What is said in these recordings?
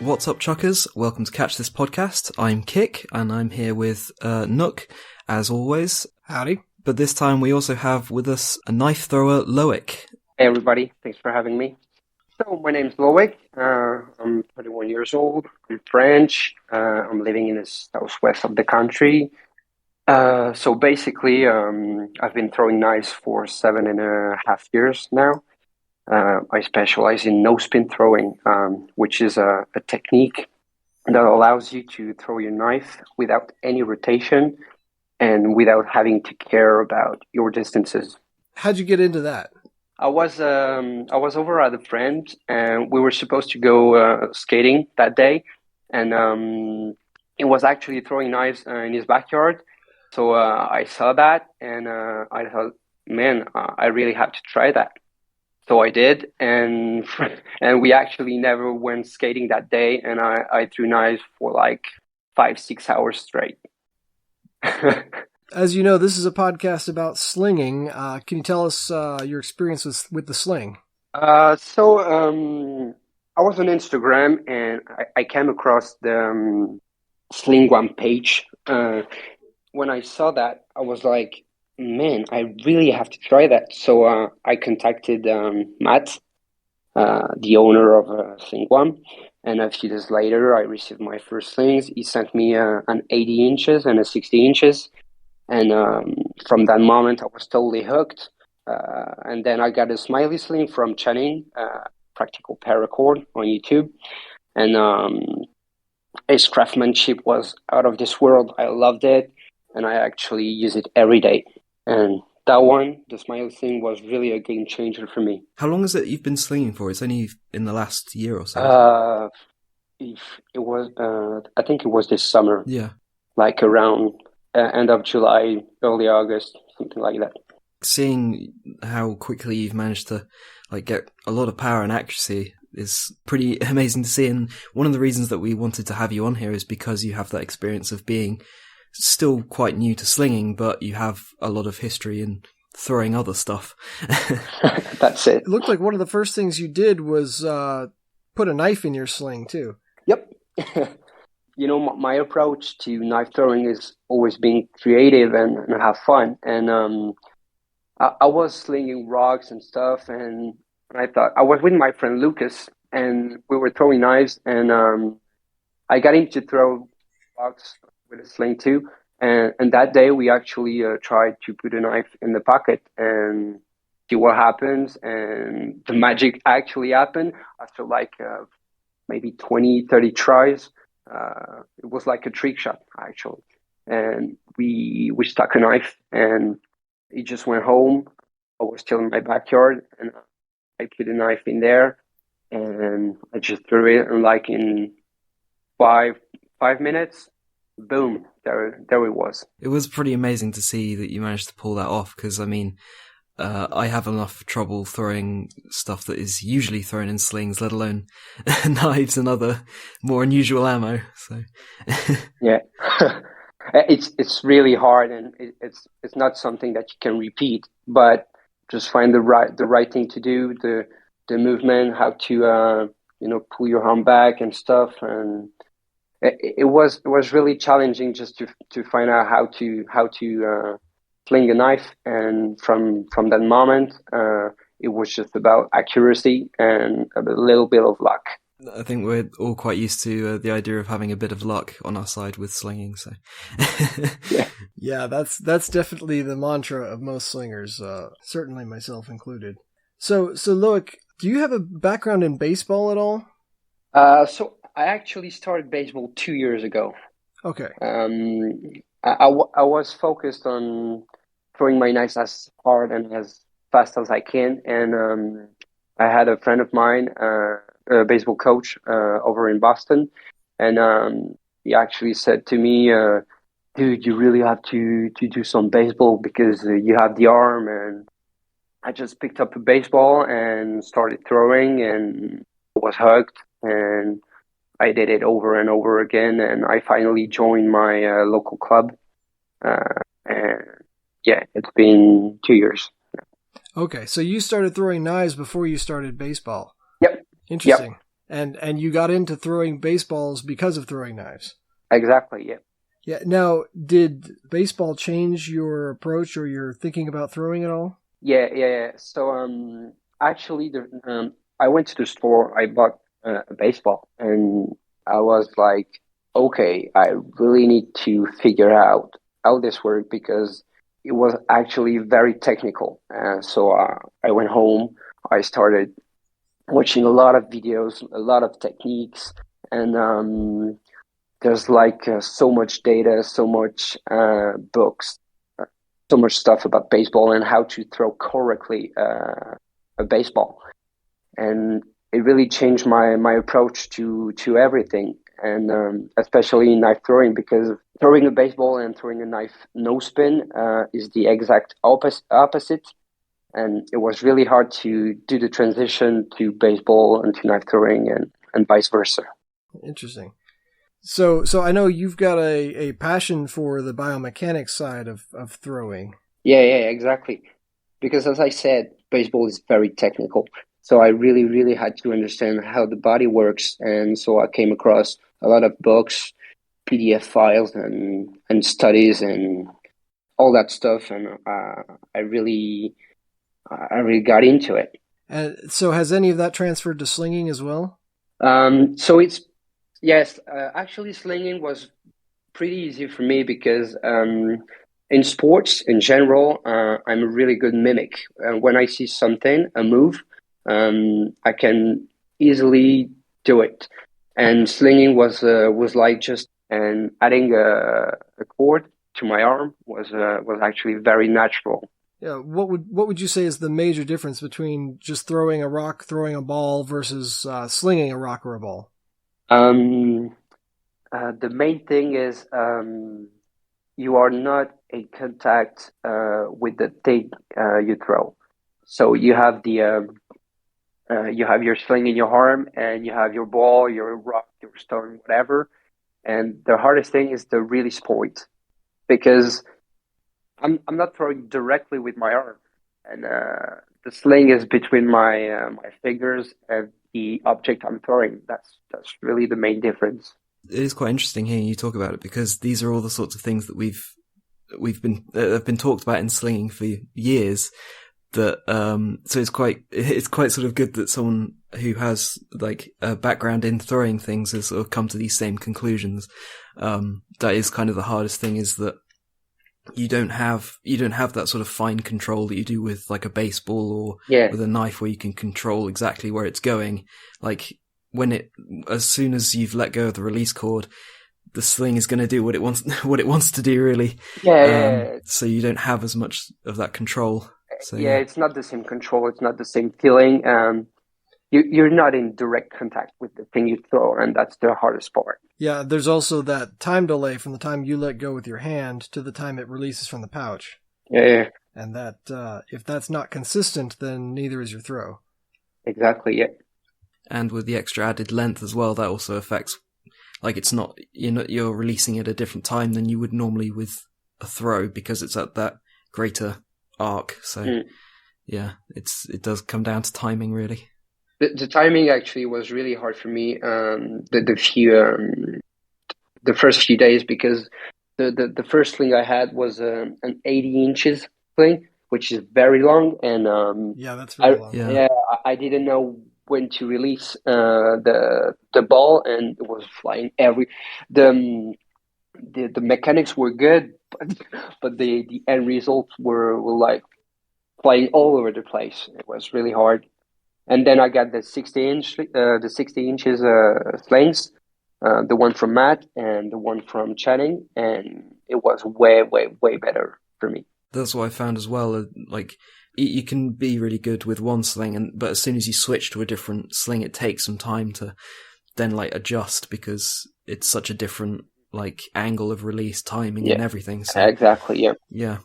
What's up, chuckers? Welcome to Catch This Podcast. I'm Kick, and I'm here with Nooc, as always. Howdy. But this time we also have with us a knife thrower, Lowik. Hey everybody, thanks for having me. So my name's Lowik, I'm 31 years old, I'm French, I'm living in the southwest of the country. So basically, I've been throwing knives for 7.5 years now. I specialize in no-spin throwing, which is a technique that allows you to throw your knife without any rotation and without having to care about your distances. How'd you get into that? I was over at a friend, and we were supposed to go skating that day, and he was actually throwing knives in his backyard. So I saw that, and I thought, man, I really have to try that. So I did, and we actually never went skating that day, and I threw knives for like 5-6 hours straight. As you know, this is a podcast about slinging. Can you tell us your experience with the sling? So I was on Instagram, and I came across the Sling One page. When I saw that, I was like, man, I really have to try that. So I contacted Matt, the owner of Sling One, and a few days later, I received my first slings. He sent me an 80 inches and a 60 inches, and from that moment, I was totally hooked. And then I got a smiley sling from Channing, Practical Paracord on YouTube, and his craftsmanship was out of this world. I loved it, and I actually use it every day. And that one, the smiley sling, was really a game changer for me. How long is it you've been slinging for? It's only in the last year or so. It was, I think it was this summer. Yeah. Like around end of July, early August, something like that. Seeing how quickly you've managed to get a lot of power and accuracy is pretty amazing to see. And one of the reasons that we wanted to have you on here is because you have that experience of being still quite new to slinging, but you have a lot of history in throwing other stuff. That's it. It looked like one of the first things you did was put a knife in your sling, too. Yep. You know, my approach to knife throwing is always being creative and have fun. And I was slinging rocks and stuff, and I thought, I was with my friend Lucas, and we were throwing knives, and I got him to throw rocks with a sling too. And that day we actually tried to put a knife in the pocket and see what happens. And the magic actually happened after like maybe 20-30 tries. It was like a trick shot actually. And we stuck a knife, and it just went home. I was still in my backyard, and I put a knife in there, and I just threw it, and like in five minutes, boom, there it was. It was pretty amazing to see that you managed to pull that off, because, I mean, I have enough trouble throwing stuff that is usually thrown in slings, let alone knives and other more unusual ammo. So, yeah, it's really hard, and it's not something that you can repeat, but just find the right thing to do, the movement, how to pull your arm back and stuff, and it was really challenging just to find out how to fling a knife. And from that moment, it was just about accuracy and a little bit of luck. I think we're all quite used to the idea of having a bit of luck on our side with slinging. So, yeah, that's definitely the mantra of most slingers, certainly myself included. So Lowik, do you have a background in baseball at all? So I actually started baseball 2 years ago. Okay. I was focused on throwing my knives as hard and as fast as I can, and I had a friend of mine baseball coach over in Boston, and he actually said to me, "Dude, you really have to do some baseball because you have the arm." And I just picked up a baseball and started throwing, and was hooked, and I did it over and over again, and I finally joined my local club, and yeah, it's been 2 years. Okay, so you started throwing knives before you started baseball. Yep. Interesting. Yep. And you got into throwing baseballs because of throwing knives. Exactly. Yeah. Yeah. Now, did baseball change your approach or your thinking about throwing at all? Yeah. So actually, I went to the store. I bought a baseball, and I was like, okay, I really need to figure out how this worked because it was actually very technical. So I went home. I started watching a lot of videos, a lot of techniques, and there's like so much data, so much books, uh, so much stuff about baseball and how to throw correctly a baseball. And it really changed my approach to everything, and especially knife throwing, because throwing a baseball and throwing a knife no spin is the exact opposite. And it was really hard to do the transition to baseball and to knife throwing, and vice versa. Interesting. So I know you've got a passion for the biomechanics side of throwing. Yeah, exactly. Because as I said, baseball is very technical. So I really, really had to understand how the body works. And so I came across a lot of books, PDF files, and studies and all that stuff. And I really got into it. And so has any of that transferred to slinging as well? So yes, actually slinging was pretty easy for me because in sports in general, I'm a really good mimic. When I see something, a move, I can easily do it. And slinging was like just and adding a cord to my arm was actually very natural. Yeah. What would you say is the major difference between just throwing a rock, throwing a ball versus slinging a rock or a ball? The main thing is you are not in contact with the thing you throw. So you have your sling in your arm, and you have your ball, your rock, your stone, whatever. And the hardest thing is the release point, because I'm not throwing directly with my arm, and the sling is between my fingers and the object I'm throwing. That's really the main difference. It is quite interesting hearing you talk about it, because these are all the sorts of things that we've been have been talked about in slinging for years. That so it's quite sort of good that someone who has like a background in throwing things has sort of come to these same conclusions. That is kind of the hardest thing, is that you don't have that sort of fine control that you do with like a baseball or with a knife, where you can control exactly where it's going. Like as soon as you've let go of the release cord, the sling is going to do what it wants to do, really. So you don't have as much of that control. So, it's not the same control. It's not the same feeling. You're not in direct contact with the thing you throw, and that's the hardest part. Yeah, there's also that time delay from the time you let go with your hand to the time it releases from the pouch. Yeah. And that if that's not consistent, then neither is your throw. Exactly, yeah. And with the extra added length as well, that also affects, like it's not, you're releasing at a different time than you would normally with a throw, because it's at that greater arc. So yeah, it does come down to timing, really. The timing actually was really hard for me. The first few days, because the first sling I had was an 80 inches sling, which is very long, and that's really long. Yeah, I didn't know when to release the ball, and it was flying the mechanics were good, but the end results were like flying all over the place. It was really hard. And then I got the 60 inches slings, the one from Matt and the one from Channing, and it was way, way, way better for me. That's what I found as well. Like you can be really good with one sling, but as soon as you switch to a different sling, it takes some time to then like adjust because it's such a different like angle of release, timing, and everything. So exactly, yeah.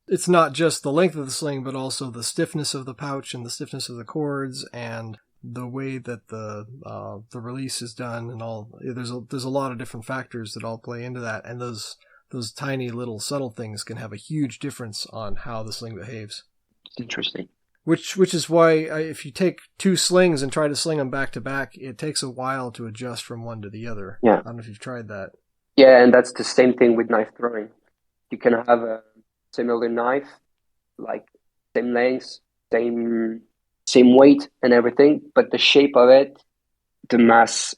It's not just the length of the sling, but also the stiffness of the pouch and the stiffness of the cords and the way that the release is done and all. There's a lot of different factors that all play into that, and those tiny little subtle things can have a huge difference on how the sling behaves. Interesting. Which is why if you take two slings and try to sling them back to back, it takes a while to adjust from one to the other. Yeah. I don't know if you've tried that. Yeah, and that's the same thing with knife throwing. You can have a similar knife, like same length, same weight and everything, but the shape of it, the mass,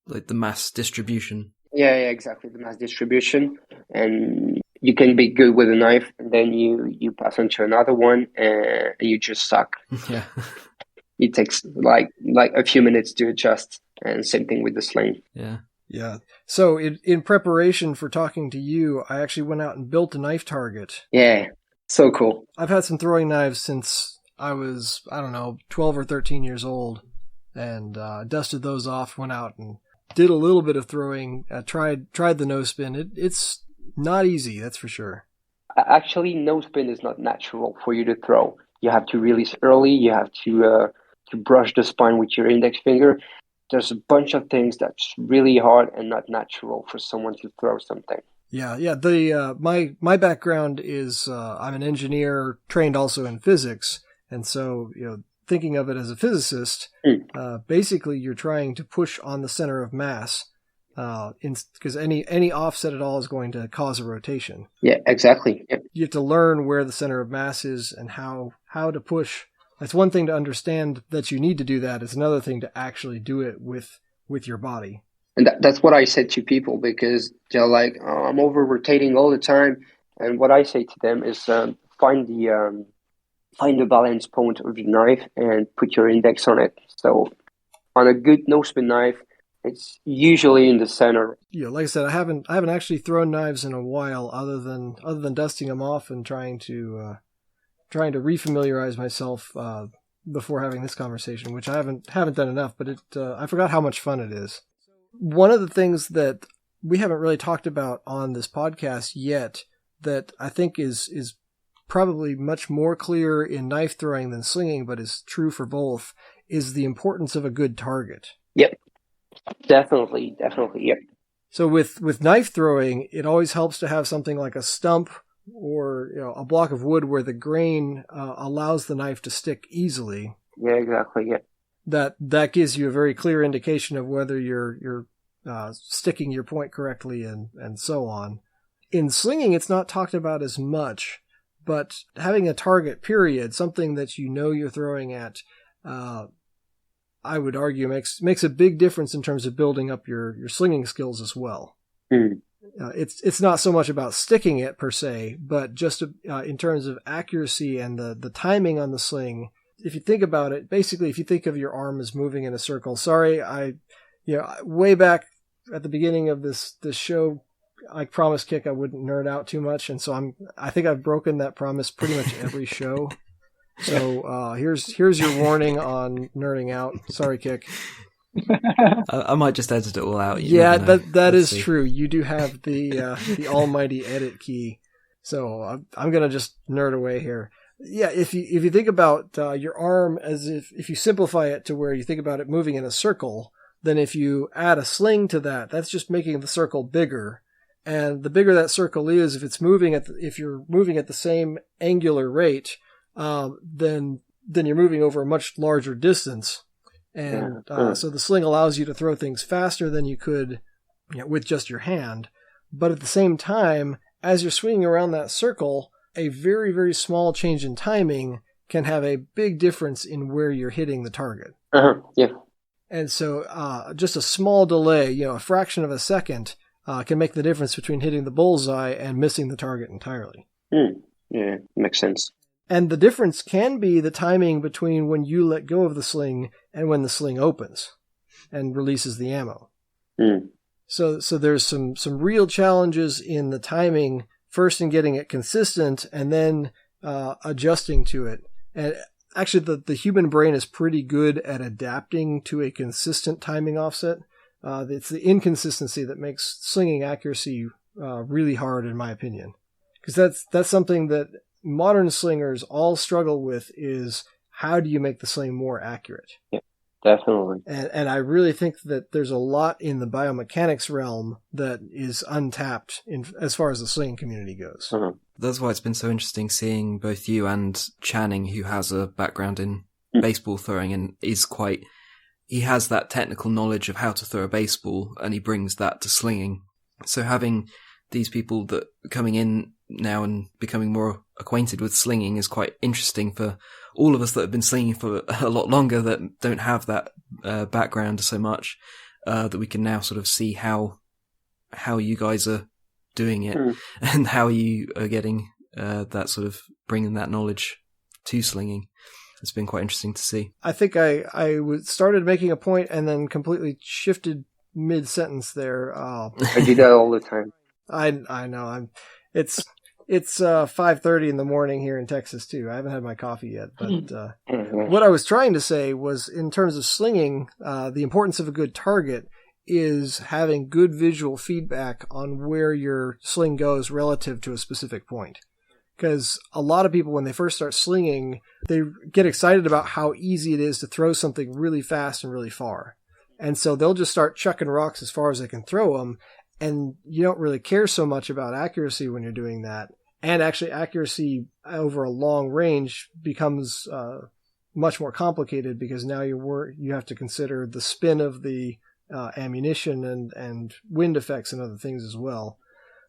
like the mass distribution. Yeah, exactly, the mass distribution, and you can be good with a knife, and then you pass on to another one, and you just suck. Yeah. It takes like a few minutes to adjust, and same thing with the sling. Yeah. Yeah. So in preparation for talking to you, I actually went out and built a knife target. Yeah. So cool. I've had some throwing knives since I was, 12 or 13 years old, and dusted those off, went out and did a little bit of throwing, tried the no spin. It's not easy, that's for sure. Actually, no spin is not natural for you to throw. You have to release early. You have to brush the spine with your index finger. There's a bunch of things that's really hard and not natural for someone to throw something. Yeah. The my background is I'm an engineer trained also in physics, and so thinking of it as a physicist, basically you're trying to push on the center of mass, because any offset at all is going to cause a rotation. Yeah, exactly. Yep. You have to learn where the center of mass is and how to push. It's one thing to understand that you need to do that. It's another thing to actually do it with your body. And that's what I said to people, because they're like, "Oh, I'm over rotating all the time." And what I say to them is, find the balance point of your knife and put your index on it. So on a good no spin knife, it's usually in the center. Yeah, like I said, I haven't actually thrown knives in a while, other than dusting them off and trying to refamiliarize myself before having this conversation, which I haven't done enough. But I forgot how much fun it is. One of the things that we haven't really talked about on this podcast yet, that I think is probably much more clear in knife throwing than slinging, but is true for both, is the importance of a good target. Yep. Definitely, yep. So with knife throwing, it always helps to have something like a stump or a block of wood where the grain allows the knife to stick easily. Yeah, exactly, yeah. That gives you a very clear indication of whether you're sticking your point correctly and so on. In slinging, it's not talked about as much, but having a target period, something that you're throwing at, I would argue makes a big difference in terms of building up your slinging skills as well. Mm. It's not so much about sticking it per se, but just in terms of accuracy and the timing on the sling. If you think about it, basically, if you think of your arm as moving in a circle. Sorry, way back at the beginning of this show, I promised Kick I wouldn't nerd out too much, and so I think I've broken that promise pretty much every show. So here's your warning on nerding out. Sorry, Kick. I might just edit it all out. Yeah, that is true. You do have the almighty edit key. So I'm gonna just nerd away here. Yeah, if you think about your arm as if you simplify it to where you think about it moving in a circle, then if you add a sling to that, that's just making the circle bigger. And the bigger that circle is, if you're moving at the same angular rate, then you're moving over a much larger distance. And so the sling allows you to throw things faster than you could with just your hand. But at the same time, as you're swinging around that circle, a very, very small change in timing can have a big difference in where you're hitting the target. Yeah. And so just a small delay, a fraction of a second, can make the difference between hitting the bullseye and missing the target entirely. Yeah, makes sense. And the difference can be the timing between when you let go of the sling and when the sling opens and releases the ammo. So there's some real challenges in the timing, first in getting it consistent, and then adjusting to it. And actually, the human brain is pretty good at adapting to a consistent timing offset. It's the inconsistency that makes slinging accuracy really hard, in my opinion. Because that's something that modern slingers all struggle with, is how do you make the sling more accurate? Yeah, definitely. And I really think that there's a lot in the biomechanics realm that is untapped as far as the slinging community goes. Uh-huh. That's why it's been so interesting seeing both you and Channing, who has a background in baseball throwing and he has that technical knowledge of how to throw a baseball, and he brings that to slinging. So having these people that are coming in now and becoming more acquainted with slinging is quite interesting for all of us that have been slinging for a lot longer, that don't have that background so much, that we can now sort of see how you guys are doing it and how you are getting that sort of bringing that knowledge to slinging. It's been quite interesting to see. I think I started making a point and then completely shifted mid-sentence there. I do that all the time. I know. It's 5:30 in the morning here in Texas too. I haven't had my coffee yet, but what I was trying to say was, in terms of slinging, the importance of a good target is having good visual feedback on where your sling goes relative to a specific point. Because a lot of people, when they first start slinging, they get excited about how easy it is to throw something really fast and really far. And so they'll just start chucking rocks as far as they can throw them. And you don't really care so much about accuracy when you're doing that. And actually, accuracy over a long range becomes much more complicated, because now you have to consider the spin of the ammunition and wind effects and other things as well.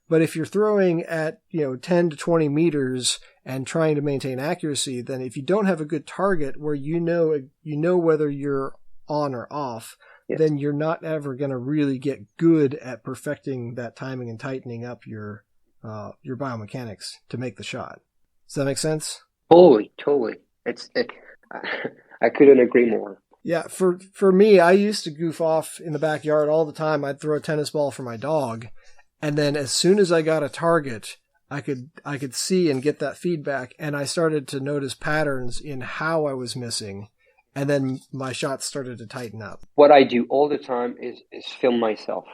But if you're throwing at 10 to 20 meters and trying to maintain accuracy, then if you don't have a good target where you know whether you're on or off, then you're not ever going to really get good at perfecting that timing and tightening up your biomechanics to make the shot. Does that make sense? Totally. I couldn't agree more. Yeah, for me, I used to goof off in the backyard all the time. I'd throw a tennis ball for my dog, and then as soon as I got a target, I could see and get that feedback, and I started to notice patterns in how I was missing. And then my shots started to tighten up. What I do all the time is film myself.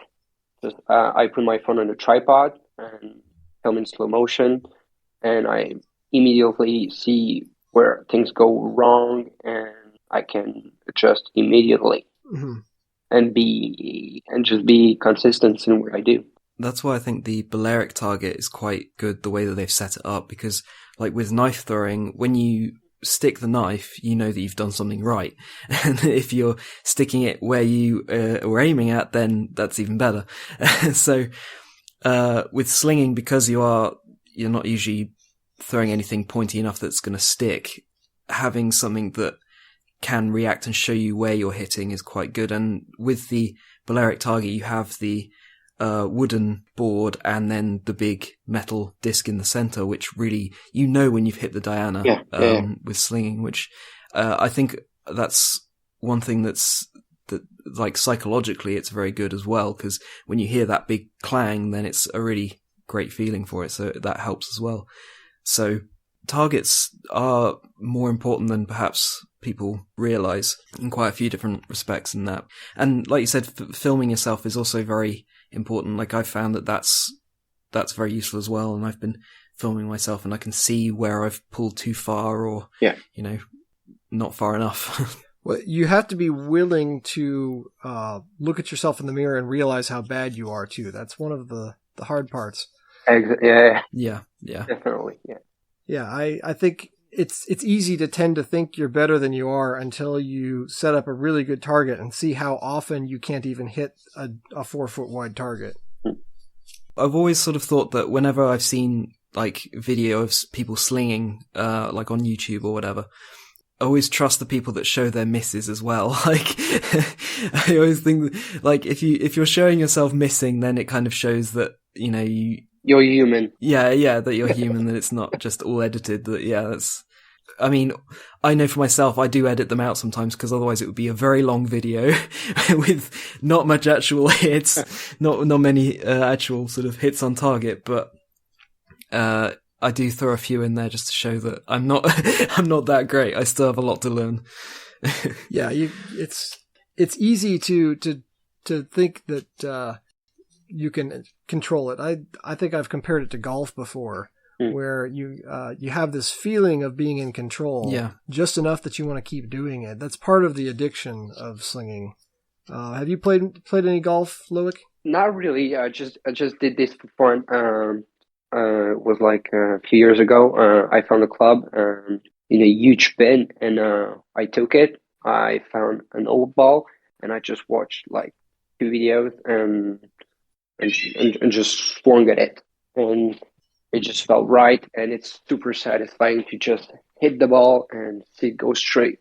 Just, I put my phone on a tripod and film in slow motion, and I immediately see where things go wrong, and I can adjust immediately and just be consistent in what I do. That's why I think the Balearic target is quite good, the way that they've set it up, because like with knife throwing, when you stick the knife, you know that you've done something right. And if you're sticking it where you were aiming at, then that's even better. So with slinging, because you're not usually throwing anything pointy enough that's going to stick, having something that can react and show you where you're hitting is quite good. And with the Balearic target, you have the wooden board and then the big metal disc in the center, which really, when you've hit the diana with slinging, which I think that's one thing that like psychologically it's very good as well, because when you hear that big clang, then it's a really great feeling for it, so that helps as well. So targets are more important than perhaps people realize in quite a few different respects in that. And like you said, filming yourself is also very important. Like I've found that's very useful as well, and I've been filming myself and I can see where I've pulled too far or not far enough. Well, you have to be willing to look at yourself in the mirror and realize how bad you are too. That's one of the hard parts. Yeah, definitely. I think it's easy to tend to think you're better than you are until you set up a really good target and see how often you can't even hit a 4 foot wide target. I've always sort of thought that whenever I've seen like video of people slinging, like on YouTube or whatever, I always trust the people that show their misses as well. Like, I always think that, like, if you're showing yourself missing, then it kind of shows that, you're human. Yeah, that you're human, that it's not just all edited. I mean, I know for myself, I do edit them out sometimes, because otherwise it would be a very long video with not much actual hits, not many actual sort of hits on target. But I do throw a few in there just to show that I'm not I'm not that great. I still have a lot to learn. Yeah, it's easy to think that you can control it. I think I've compared it to golf before, where you have this feeling of being in control, just enough that you want to keep doing it. That's part of the addiction of slinging. Have you played any golf, Lowik? Not really. I just did this for fun. It was like a few years ago. I found a club in a huge bin, and I took it. I found an old ball, and I just watched like 2 videos and just swung at it, and it just felt right, and it's super satisfying to just hit the ball and see it go straight.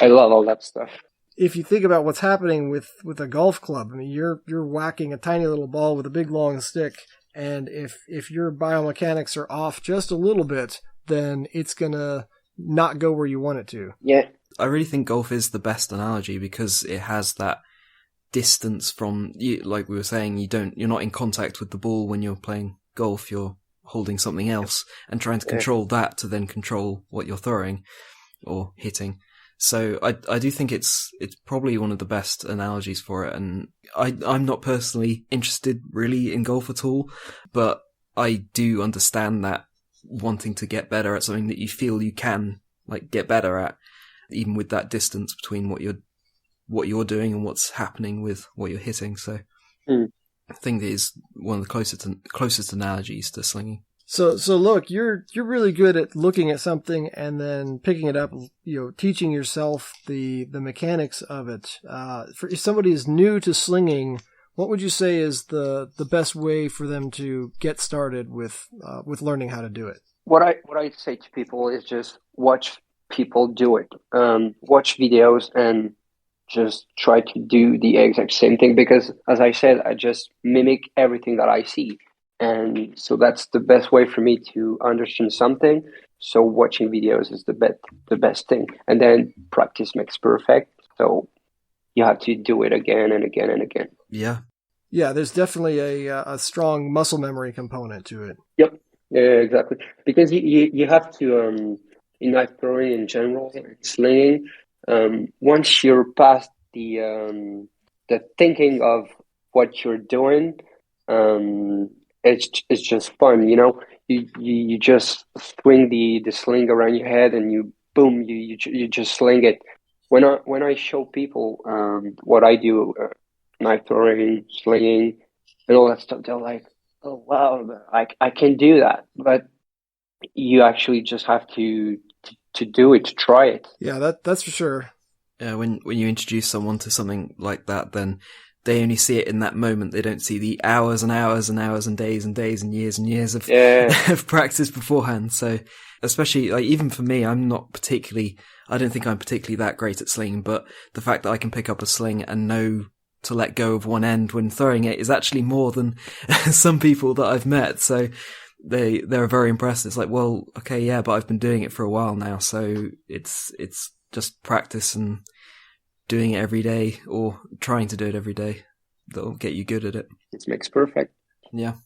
I love all that stuff. If you think about what's happening with a golf club, I mean, you're whacking a tiny little ball with a big long stick, and if your biomechanics are off just a little bit, then it's gonna not go where you want it to. Yeah, I really think golf is the best analogy because it has that distance from you. Like we were saying, you're not in contact with the ball when you're playing golf. You're holding something else and trying to control that to then control what you're throwing or hitting. So I do think it's probably one of the best analogies for it, and I'm not personally interested really in golf at all, but I do understand that wanting to get better at something that you feel you can like get better at, even with that distance between what you're doing and what's happening with what you're hitting. So I think it is one of the closest analogies to slinging. So look, you're really good at looking at something and then picking it up, teaching yourself the mechanics of it. If somebody is new to slinging, what would you say is the best way for them to get started with learning how to do it? What I say to people is just watch people do it. Watch videos and just try to do the exact same thing, because as I said, I just mimic everything that I see. And so that's the best way for me to understand something. So watching videos is the best thing. And then practice makes perfect. So you have to do it again and again and again. Yeah. Yeah, there's definitely a strong muscle memory component to it. Yep. Yeah, exactly. Because you have to, in knife throwing in general, slinging, once you're past the thinking of what you're doing, it's just fun, You just swing the sling around your head, and you just sling it. When I show people what I do, knife throwing, slinging, and all that stuff, they're like, "Oh wow, I can do that." But you actually just have to do it, to try it. Yeah, that's for sure. When you introduce someone to something like that, then they only see it in that moment. They don't see the hours and hours and hours and days and years of of practice beforehand. So especially like even for me, I don't think I'm particularly that great at slinging, but the fact that I can pick up a sling and know to let go of one end when throwing it is actually more than some people that I've met. So they're very impressed. It's like, well, okay, yeah, but I've been doing it for a while now, so it's just practice and doing it every day, or trying to do it every day, that'll get you good at it. It makes perfect. Yeah,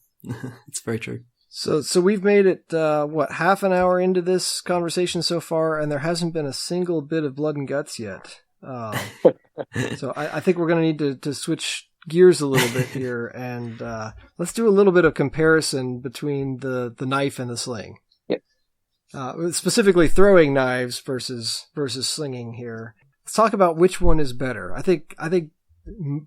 it's very true. So we've made it, half an hour into this conversation so far, and there hasn't been a single bit of blood and guts yet. So I think we're going to need to switch gears a little bit here, and let's do a little bit of comparison between the knife and the sling. Yep. Specifically throwing knives versus slinging here. Let's talk about which one is better. I think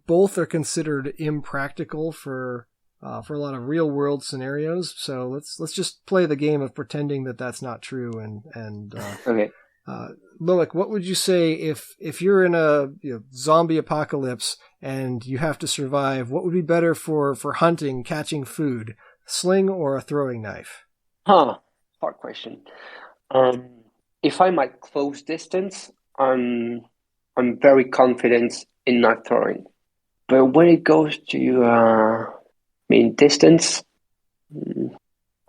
both are considered impractical for a lot of real world scenarios. So let's just play the game of pretending that that's not true. And okay. Lowik, what would you say if you're in a zombie apocalypse and you have to survive? What would be better for hunting, catching food, sling or a throwing knife? Hard question. If I'm at close distance, I'm very confident in knife throwing. But when it goes to distance,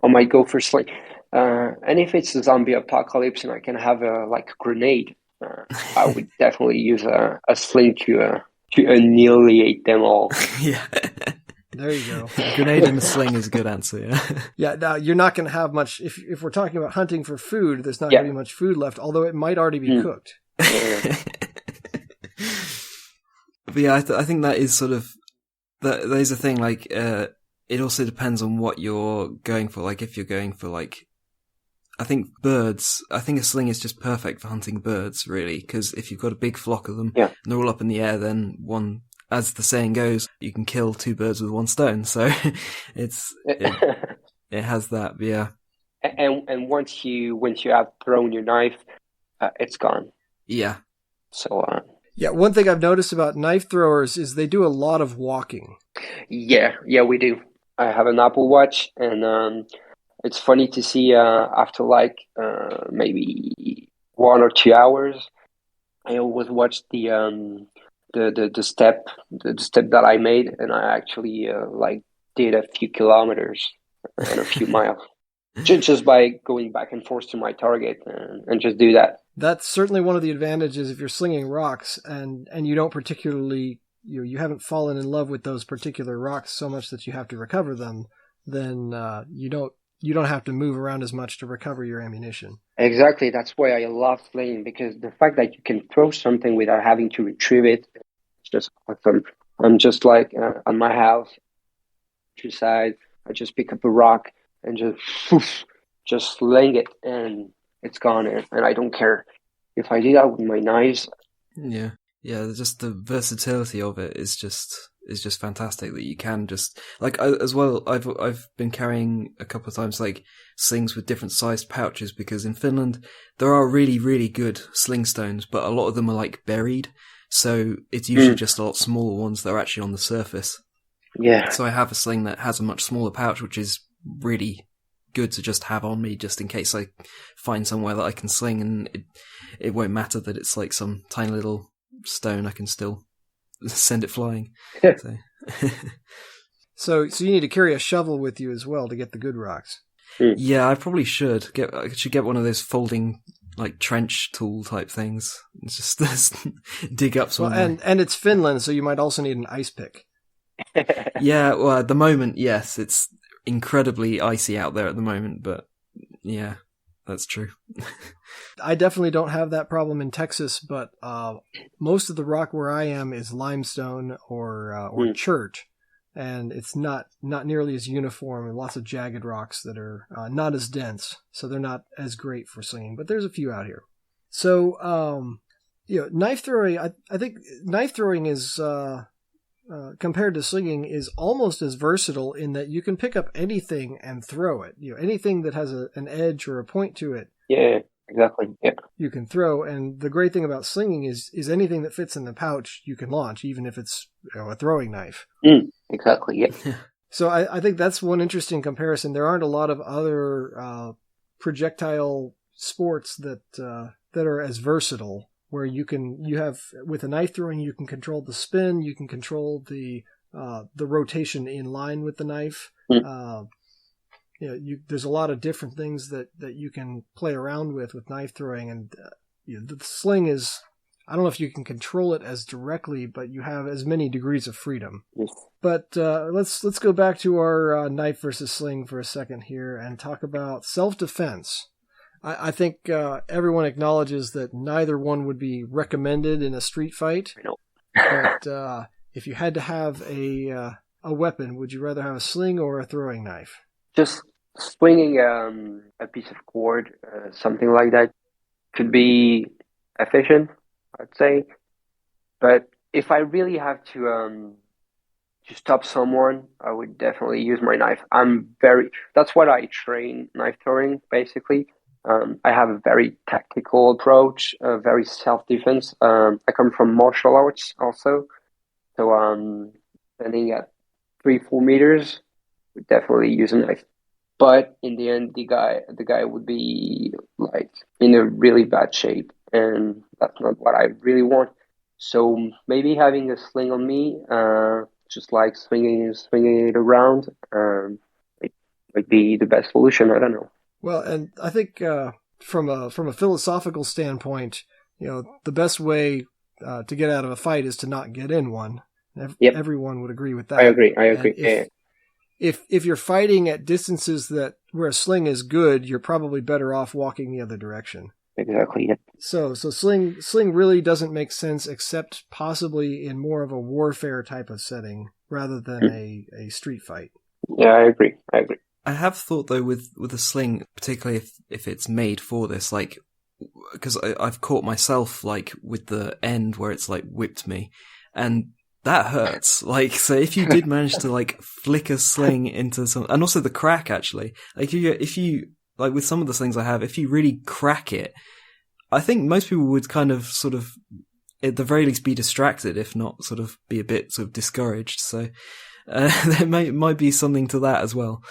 I might go for sling. And if it's a zombie apocalypse and I can have a grenade, I would definitely use a sling to annihilate them all. Yeah. There you go. Grenade and a sling is a good answer, yeah. Yeah, now you're not going to have much, if we're talking about hunting for food, there's not going to be much food left, although it might already be cooked. But yeah, I think that is sort of, that is a thing, like, it also depends on what you're going for. Like, if you're going for, like, I think birds, I think a sling is just perfect for hunting birds, really, because if you've got a big flock of them, and they're all up in the air, then as the saying goes, you can kill 2 birds with 1 stone. So it has that, yeah. And once you have thrown your knife, it's gone. Yeah. So. Yeah, one thing I've noticed about knife throwers is they do a lot of walking. Yeah, we do. I have an Apple Watch, and it's funny to see after like maybe 1 or 2 hours, I always watch the step that I made, and I actually like did a few kilometers and a few miles just by going back and forth to my target and just do that. That's certainly one of the advantages if you're slinging rocks and you don't particularly, you haven't fallen in love with those particular rocks so much that you have to recover them, then you don't have to move around as much to recover your ammunition. Exactly. That's why I love slinging, because the fact that you can throw something without having to retrieve it, it's just awesome. I'm just like on my house, side, I just pick up a rock and just sling it, and it's gone, and I don't care if I do that with my knives. Yeah, just the versatility of it is just fantastic, that you can just, like, as well, I've been carrying a couple of times, like, slings with different sized pouches, because in Finland there are really, really good sling stones, but a lot of them are like buried, so it's usually just a lot smaller ones that are actually on the surface. Yeah. So I have a sling that has a much smaller pouch, which is really good to just have on me, just in case I find somewhere that I can sling, and it won't matter that it's like some tiny little stone, I can still send it flying. So you need to carry a shovel with you as well to get the good rocks. Yeah, I probably should get one of those folding, like, trench tool type things. It's just dig up some. Well, and it's Finland, so you might also need an ice pick. Yeah, well, at the moment, yes, it's incredibly icy out there at the moment, but yeah, that's true. I definitely don't have that problem in Texas, but most of the rock where I am is limestone or chert, and it's not nearly as uniform, and lots of jagged rocks that are not as dense, so they're not as great for slinging, but there's a few out here. So, knife throwing, I think knife throwing is, compared to slinging, is almost as versatile in that you can pick up anything and throw it. Anything that has an edge or a point to it. Yeah, exactly. Yeah. You can throw, and the great thing about slinging is anything that fits in the pouch you can launch, even if it's a throwing knife. Exactly. Yeah. So I think that's one interesting comparison. There aren't a lot of other projectile sports that are as versatile, where you have with a knife throwing, you can control the spin, you can control the rotation in line with the knife. There's a lot of different things that you can play around with knife throwing, and the sling is, I don't know if you can control it as directly, but you have as many degrees of freedom. Yes. But let's go back to our knife versus sling for a second here and talk about self-defense. I think everyone acknowledges that neither one would be recommended in a street fight. No. But if you had to have a weapon, would you rather have a sling or a throwing knife? Just swinging a piece of cord, something like that, could be efficient, I'd say. But if I really have to stop someone, I would definitely use my knife. That's what I train knife throwing, basically. I have a very tactical approach, very self-defense. I come from martial arts also. So standing at 3-4 meters, would definitely use a knife. But in the end, the guy would be like in a really bad shape, and that's not what I really want. So maybe having a sling on me, just like swinging it around, might be the best solution. I don't know. Well, and I think from a philosophical standpoint, the best way to get out of a fight is to not get in one. Yep. Everyone would agree with that. I agree. If you're fighting at distances where a sling is good, you're probably better off walking the other direction. Exactly. Yep. So sling really doesn't make sense except possibly in more of a warfare type of setting rather than a street fight. Yeah, I agree. I have thought though with a sling, particularly if it's made for this, like, because I've caught myself like with the end where it's like whipped me, and that hurts. Like, so if you did manage to like flick a sling into some, and also the crack actually, like if you like with some of the slings I have, if you really crack it, I think most people would kind of sort of, at the very least, be distracted, if not sort of be a bit sort of discouraged. So there might be something to that as well.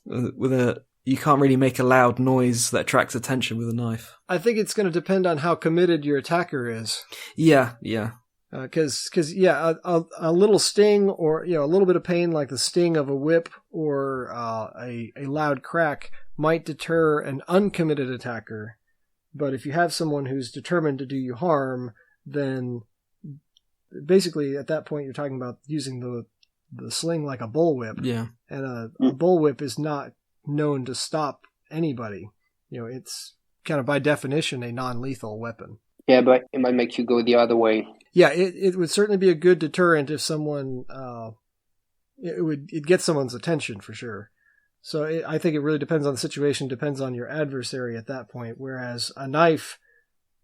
You can't really make a loud noise that attracts attention with a knife. I think it's going to depend on how committed your attacker is. Yeah. Because a little sting or a little bit of pain like the sting of a whip or a loud crack might deter an uncommitted attacker. But if you have someone who's determined to do you harm, then basically at that point you're talking about using the sling like a bullwhip. Yeah. And a bullwhip is not known to stop anybody. It's kind of by definition a non-lethal weapon. Yeah, but it might make you go the other way. Yeah, it would certainly be a good deterrent if someone it gets someone's attention for sure. So I think it really depends on the situation, depends on your adversary at that point. Whereas a knife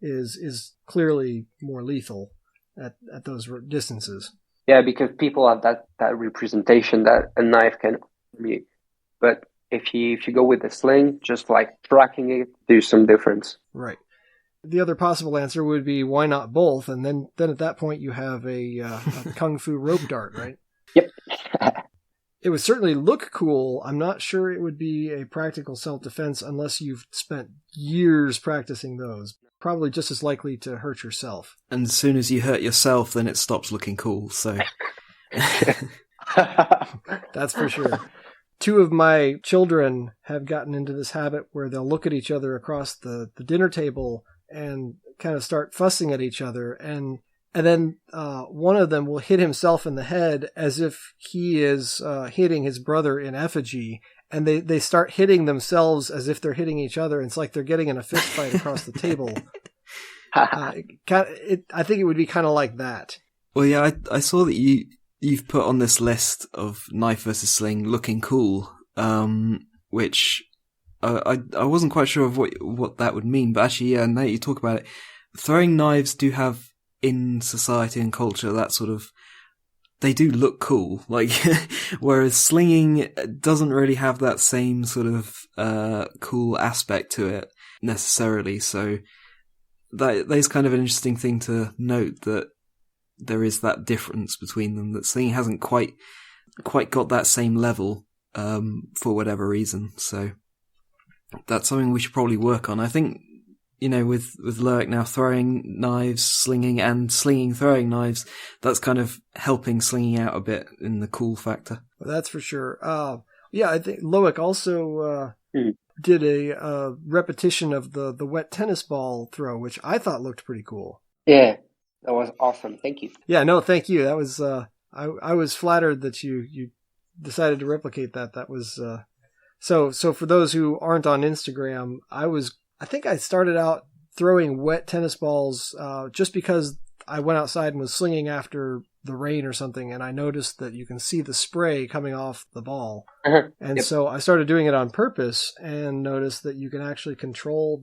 is clearly more lethal at those distances. Yeah, because people have that representation that a knife can be. But if you go with a sling, just like tracking it, there's some difference. Right. The other possible answer would be why not both? And then at that point you have a kung fu rope dart, right? Yep. It would certainly look cool. I'm not sure it would be a practical self-defense unless you've spent years practicing those. Probably just as likely to hurt yourself. And as soon as you hurt yourself, then it stops looking cool, so... That's for sure. 2 of my children have gotten into this habit where they'll look at each other across the dinner table and kind of start fussing at each other. And then one of them will hit himself in the head as if he is hitting his brother in effigy. And they start hitting themselves as if they're hitting each other. It's like they're getting in a fist fight across the table. I think it would be kind of like that. Well, yeah, I saw that you've put on this list of knife versus sling looking cool, which I wasn't quite sure of what that would mean. But actually, yeah, now that you talk about it, throwing knives do have in society and culture that sort of, they do look cool, like, whereas slinging doesn't really have that same sort of cool aspect to it necessarily. So that is kind of an interesting thing to note, that there is that difference between them, that slinging hasn't quite got that same level for whatever reason. So that's something we should probably work on. I think, with Lowik now throwing knives, slinging, and slinging throwing knives, that's kind of helping slinging out a bit in the cool factor. Well, that's for sure. Yeah, I think Lowik also did a repetition of the wet tennis ball throw, which I thought looked pretty cool. Yeah, that was awesome. Thank you. Yeah, no, thank you. That was I was flattered that you decided to replicate that. That was so for those who aren't on Instagram, I think I started out throwing wet tennis balls just because I went outside and was slinging after the rain or something, and I noticed that you can see the spray coming off the ball. Uh-huh. And so I started doing it on purpose and noticed that you can actually control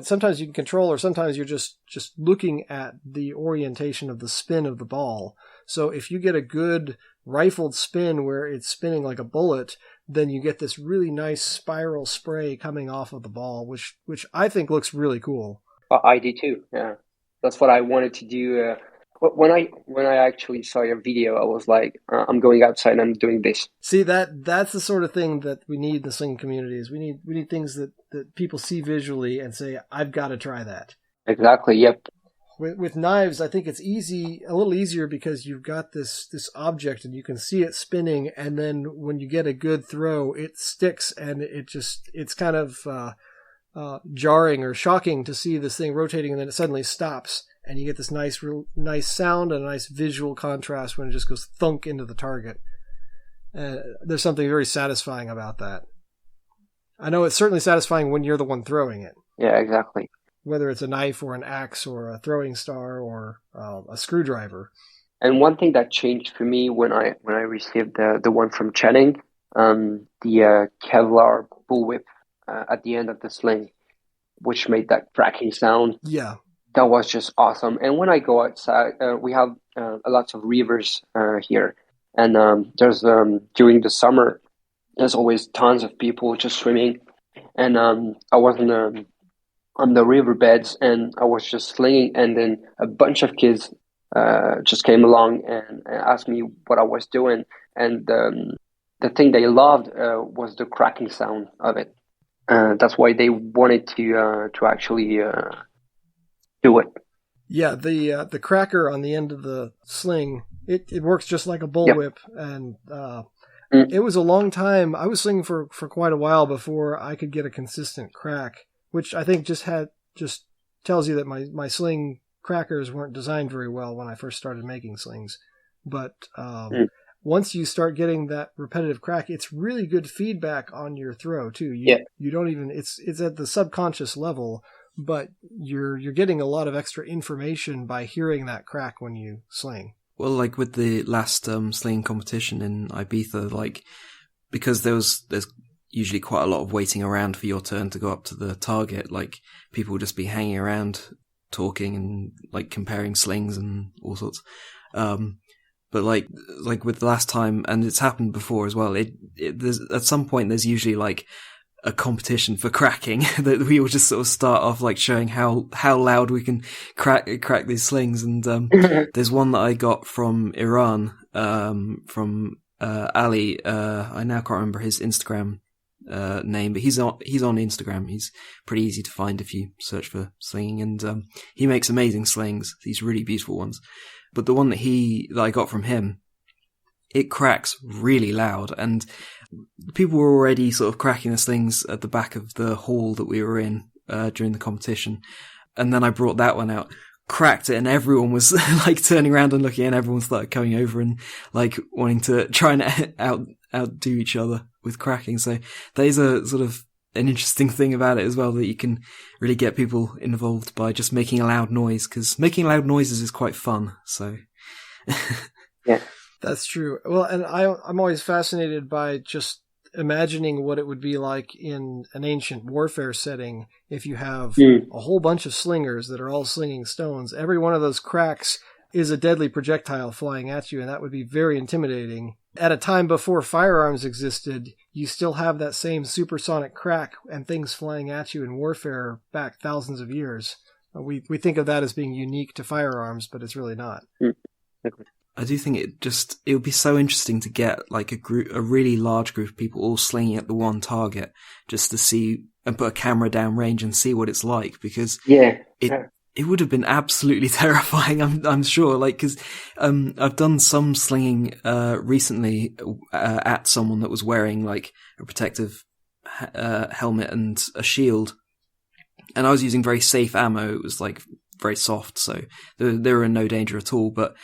sometimes you can control, or sometimes you're just looking at the orientation of the spin of the ball. So if you get a good rifled spin where it's spinning like a bullet, then you get this really nice spiral spray coming off of the ball, which I think looks really cool. I do too. Yeah, that's what I wanted to do. When I actually saw your video, I was like, I'm going outside and I'm doing this. See, that's the sort of thing that we need in the sling communities. We need things that people see visually and say, I've got to try that. Exactly. Yep. With knives, a little easier because you've got this object and you can see it spinning, and then when you get a good throw, it sticks, and it's kind of jarring or shocking to see this thing rotating and then it suddenly stops. and you get this nice sound and a nice visual contrast when it just goes thunk into the target. There's something very satisfying about that. I know it's certainly satisfying when you're the one throwing it. Yeah, exactly. Whether it's a knife or an axe or a throwing star or a screwdriver. And one thing that changed for me when I received the one from Channing, the Kevlar bullwhip at the end of the sling, which made that cracking sound. Yeah. That was just awesome. And when I go outside, we have a lot of rivers here. And there's during the summer, there's always tons of people just swimming. And I was on the riverbeds, and I was just slinging, and then a bunch of kids just came along and asked me what I was doing. And the thing they loved was the cracking sound of it. That's why they wanted to actually do it. Yeah, the cracker on the end of the sling, it works just like a bullwhip. Yep. And it was a long time. I was slinging for quite a while before I could get a consistent crack, which I think just tells you that my sling crackers weren't designed very well when I first started making slings. But once you start getting that repetitive crack, it's really good feedback on your throw too. You don't even, it's at the subconscious level, but you're getting a lot of extra information by hearing that crack when you sling. Well, like with the last sling competition in Ibiza, like because there's usually quite a lot of waiting around for your turn to go up to the target, like people will just be hanging around talking and like comparing slings and all sorts. But like with the last time, and it's happened before as well, there's at some point there's usually like a competition for cracking that we will just sort of start off like showing how loud we can crack these slings. And there's one that I got from Iran, from Ali. I now can't remember his Instagram name, but he's on Instagram. He's pretty easy to find if you search for slinging, and he makes amazing slings, these really beautiful ones. But the one that I got from him, it cracks really loud, and people were already sort of cracking the slings at the back of the hall that we were in during the competition. And then I brought that one out, cracked it, and everyone was like turning around and looking, and everyone started coming over and like wanting to try and outdo each other with cracking. So there's a sort of an interesting thing about it as well, that you can really get people involved by just making a loud noise, because making loud noises is quite fun. So yeah, that's true. Well, and I'm always fascinated by just imagining what it would be like in an ancient warfare setting if you have a whole bunch of slingers that are all slinging stones. Every one of those cracks is a deadly projectile flying at you, and that would be very intimidating. At a time before firearms existed, you still have that same supersonic crack and things flying at you in warfare back thousands of years. We think of that as being unique to firearms, but it's really not. I do think it would be so interesting to get like a really large group of people all slinging at the one target, just to see and put a camera down range and see what it's like, because it would have been absolutely terrifying, I'm sure. Like, because I've done some slinging recently at someone that was wearing like a protective helmet and a shield, and I was using very safe ammo. It was like very soft, so they were in no danger at all. But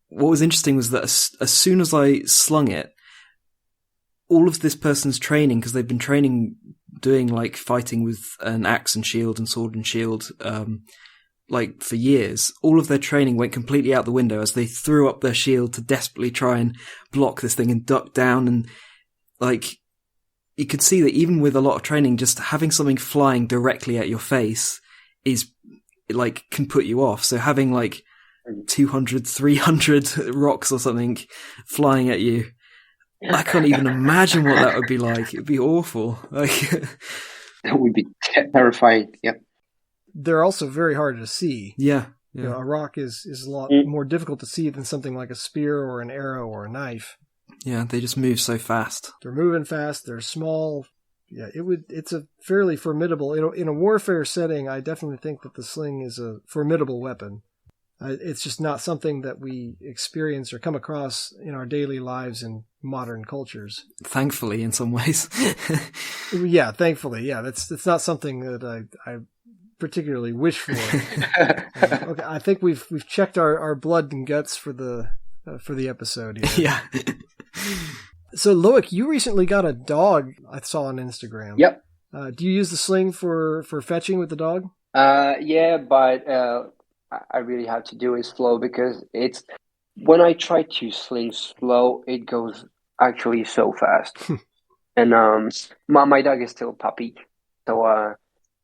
what was interesting was that as soon as I slung it, all of this person's training, because they've been training doing like fighting with an axe and shield and sword and shield, like for years, all of their training went completely out the window as they threw up their shield to desperately try and block this thing and duck down. And like, you could see that even with a lot of training, just having something flying directly at your face is like, can put you off. So having like 200, 300 rocks or something flying at you, I can't even imagine what that would be like. It'd be awful. Like, that would be terrifying. Yep. They're also very hard to see. Yeah. You know, a rock is a lot more difficult to see than something like a spear or an arrow or a knife. Yeah, they just move so fast. They're moving fast. They're small. Yeah, it's a fairly formidable. In a warfare setting, I definitely think that the sling is a formidable weapon. It's just not something that we experience or come across in our daily lives in modern cultures. Thankfully, in some ways. Yeah, thankfully. Yeah, that's not something that I particularly wish for. Okay, I think we've checked our blood and guts for the episode here. Yeah. So, Lowik, you recently got a dog. I saw on Instagram. Yep. Do you use the sling for fetching with the dog? Yeah, but I really have to do it slow because it's when I try to sling slow, it goes actually so fast. And my dog is still a puppy, so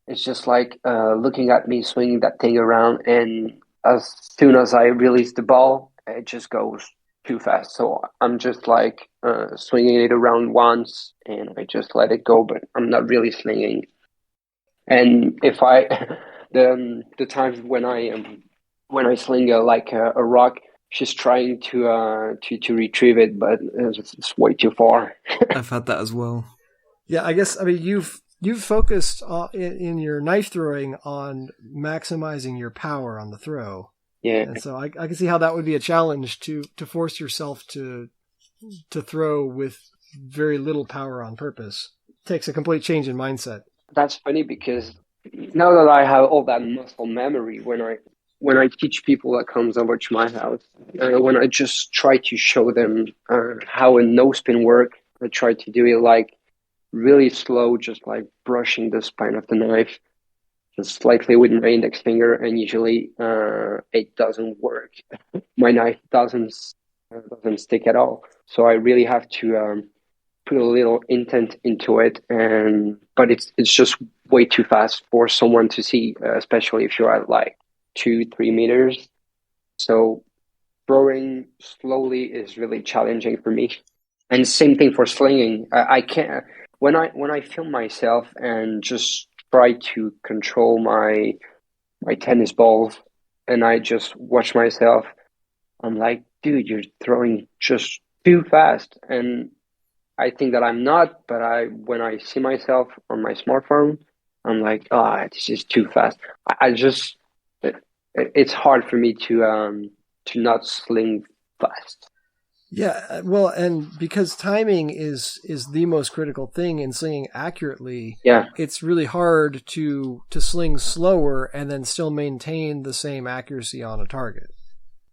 it's just like looking at me swinging that thing around, and as soon as I release the ball, it just goes too fast. So I'm just like swinging it around once, and I just let it go, but I'm not really slinging. And if I the times when I sling a rock, she's trying to retrieve it, but it's way too far. I've had that as well. Yeah, I guess, I mean, you've focused in your knife throwing on maximizing your power on the throw. Yeah. And so I can see how that would be a challenge to force yourself to throw with very little power on purpose. It takes a complete change in mindset. That's funny because now that I have all that muscle memory, when I teach people that comes over to my house, when I just try to show them how a no spin work, I try to do it like really slow, just like brushing the spine of the knife, just slightly with my index finger, and usually it doesn't work. My knife doesn't stick at all. So I really have to put a little intent into it, but it's just way too fast for someone to see, especially if you're at like 2-3 meters. So throwing slowly is really challenging for me. And same thing for slinging. I can't when I film myself and just try to control my tennis balls, and I just watch myself, I'm like, dude, you're throwing just too fast. And I think that I'm not, but when I see myself on my smartphone, I'm like, this is too fast. It's hard for me to not sling fast. Yeah, well, and because timing is the most critical thing in slinging accurately, yeah, it's really hard to sling slower and then still maintain the same accuracy on a target.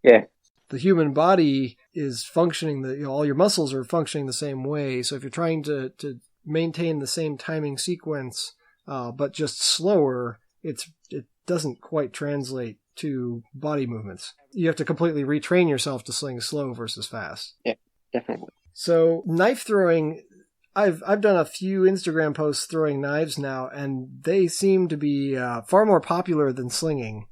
Yeah. The human body is functioning, all your muscles are functioning the same way. So if you're trying to maintain the same timing sequence, but just slower, it doesn't quite translate to body movements. You have to completely retrain yourself to sling slow versus fast. Yeah, definitely. So knife throwing, I've done a few Instagram posts throwing knives now, and they seem to be far more popular than slinging.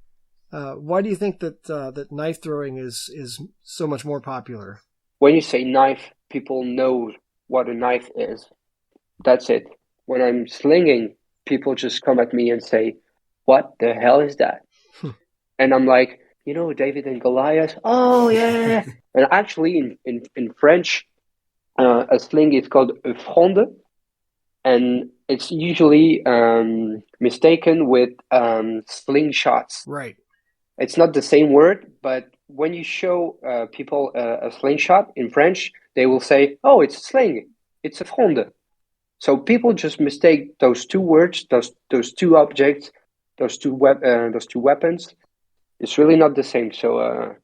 Why do you think that knife throwing is so much more popular? When you say knife, people know what a knife is. That's it. When I'm slinging, people just come at me and say, "What the hell is that?" And I'm like, David and Goliath. Oh yeah. And actually, in French, a sling is called a fronde, and it's usually mistaken with slingshots. Right. It's not the same word, but when you show people a slingshot in French, they will say, "Oh, it's a sling. It's a fronde." So people just mistake those two words, those two objects, those two weapons. It's really not the same. So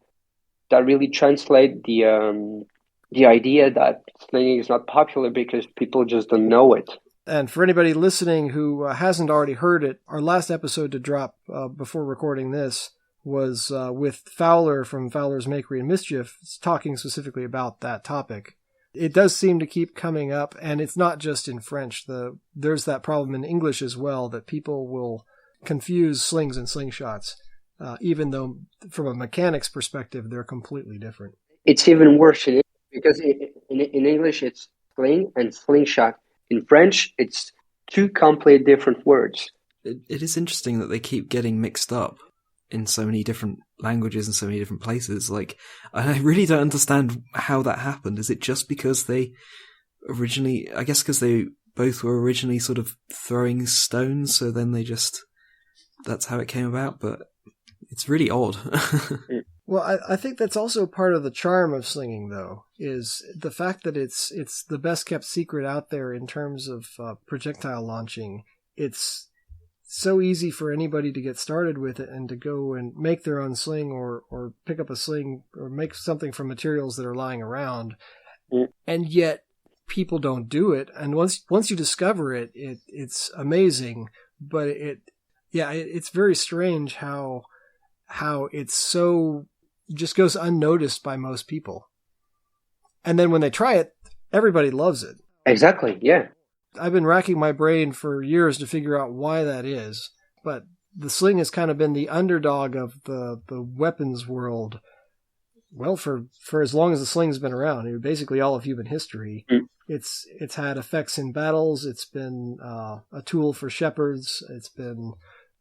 that really translates the idea that slinging is not popular because people just don't know it. And for anybody listening who hasn't already heard it, our last episode to drop before recording this was with Fowler from Fowler's Makery and Mischief, talking specifically about that topic. It does seem to keep coming up, and it's not just in French. There's that problem in English as well, that people will confuse slings and slingshots, even though from a mechanics perspective, they're completely different. It's even worse in English, because in English it's sling and slingshot. In French, it's two completely different words. It is interesting that they keep getting mixed up in so many different languages and so many different places. Like, I really don't understand how that happened. Is it just because they originally, I guess because they both were originally sort of throwing stones, so then that's how it came about? But it's really odd. Well, I think that's also part of the charm of slinging, though, is the fact that it's the best kept secret out there in terms of projectile launching. It's so easy for anybody to get started with it and to go and make their own sling or pick up a sling or make something from materials that are lying around. And yet people don't do it. And once you discover it, it's amazing. But it's very strange how it's so just goes unnoticed by most people. And then when they try it, everybody loves it. Exactly, yeah. I've been racking my brain for years to figure out why that is. But the sling has kind of been the underdog of the weapons world. Well, for as long as the sling's been around, basically all of human history. It's had effects in battles. It's been a tool for shepherds. It's been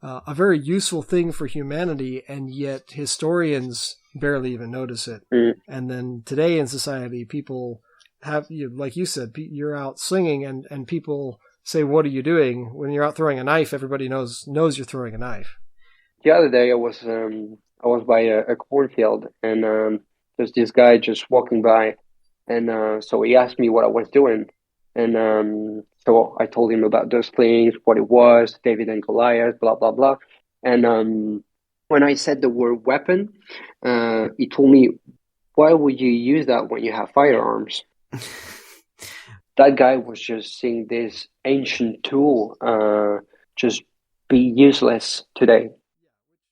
a very useful thing for humanity, and yet historians barely even notice it. And then today in society, people have, like you said, you're out slinging, and people say, "What are you doing?" When you're out throwing a knife, everybody knows you're throwing a knife. The other day, I was by a cornfield, and there's this guy just walking by, and so he asked me what I was doing, and so I told him about those things, what it was, David and Goliath, blah blah blah, and when I said the word weapon, he told me, "Why would you use that when you have firearms?" That guy was just seeing this ancient tool just be useless today.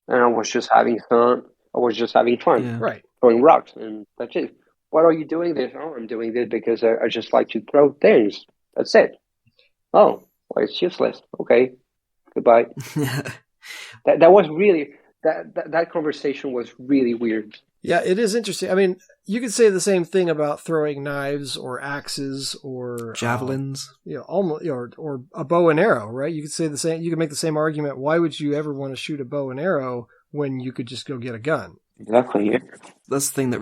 And I was just having fun. Yeah. Right. Throwing rocks, and that's it. What are you doing this? Oh, I'm doing this because I just like to throw things. That's it. Oh, well, it's useless. Okay, goodbye. That was really that conversation was really weird. Yeah, it is interesting. I mean, you could say the same thing about throwing knives or axes or javelins. Almost, or a bow and arrow, right? You could say the same. You could make the same argument. Why would you ever want to shoot a bow and arrow when you could just go get a gun? Exactly. Yeah. That's the thing that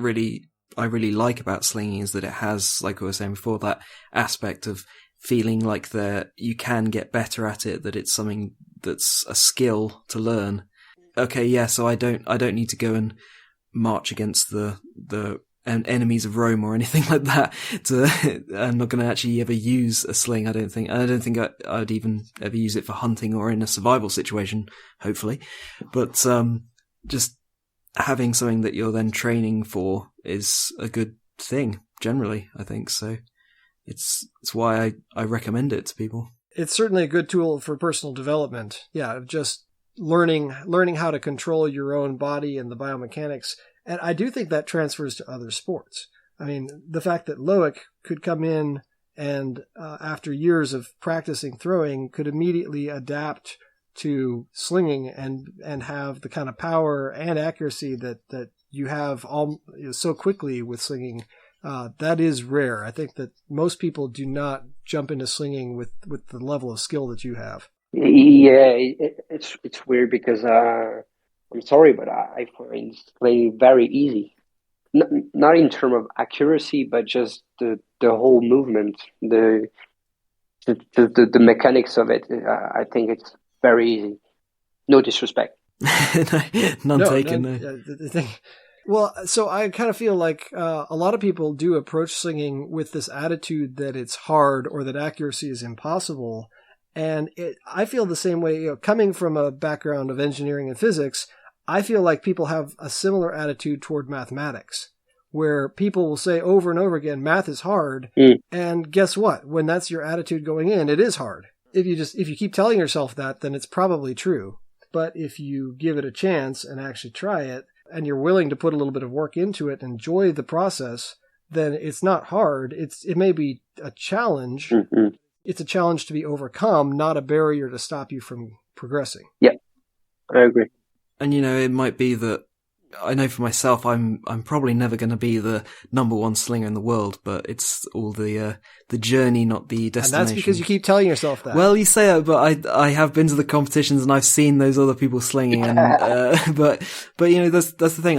I really like about slinging is that it has, like we were saying before, that aspect of feeling like you can get better at it. That it's something that's a skill to learn. Okay, yeah. So I don't need to go and march against the enemies of Rome or anything like that. I'm not going to actually ever use a sling. I don't think I'd even ever use it for hunting or in a survival situation, hopefully. But just having something that you're then training for is a good thing generally, I think. So it's why I recommend it to people. It's certainly a good tool for personal development. Yeah, just learning how to control your own body and the biomechanics. And I do think that transfers to other sports. I mean, the fact that Lowik could come in and after years of practicing throwing could immediately adapt to slinging and have the kind of power and accuracy that you have so quickly with slinging, that is rare. I think that most people do not jump into slinging with the level of skill that you have. Yeah, it's weird because I'm sorry, but I find slinging very easy. Not in terms of accuracy, but just the whole movement, the mechanics of it. I think it's very easy. No disrespect. None taken. No. Well, so I kind of feel like a lot of people do approach slinging with this attitude that it's hard or that accuracy is impossible. And I feel the same way, coming from a background of engineering and physics, I feel like people have a similar attitude toward mathematics, where people will say over and over again, math is hard. And guess what? When that's your attitude going in, it is hard. If you keep telling yourself that, then it's probably true. But if you give it a chance and actually try it, and you're willing to put a little bit of work into it and enjoy the process, then it's not hard. It may be a challenge. Mm-hmm. It's a challenge to be overcome, not a barrier to stop you from progressing. Yeah, I agree. And it might be that I know for myself, I'm probably never going to be the number one slinger in the world, but it's all the journey, not the destination. And that's because you keep telling yourself that. Well, you say that, but I have been to the competitions and I've seen those other people slinging, and but that's the thing.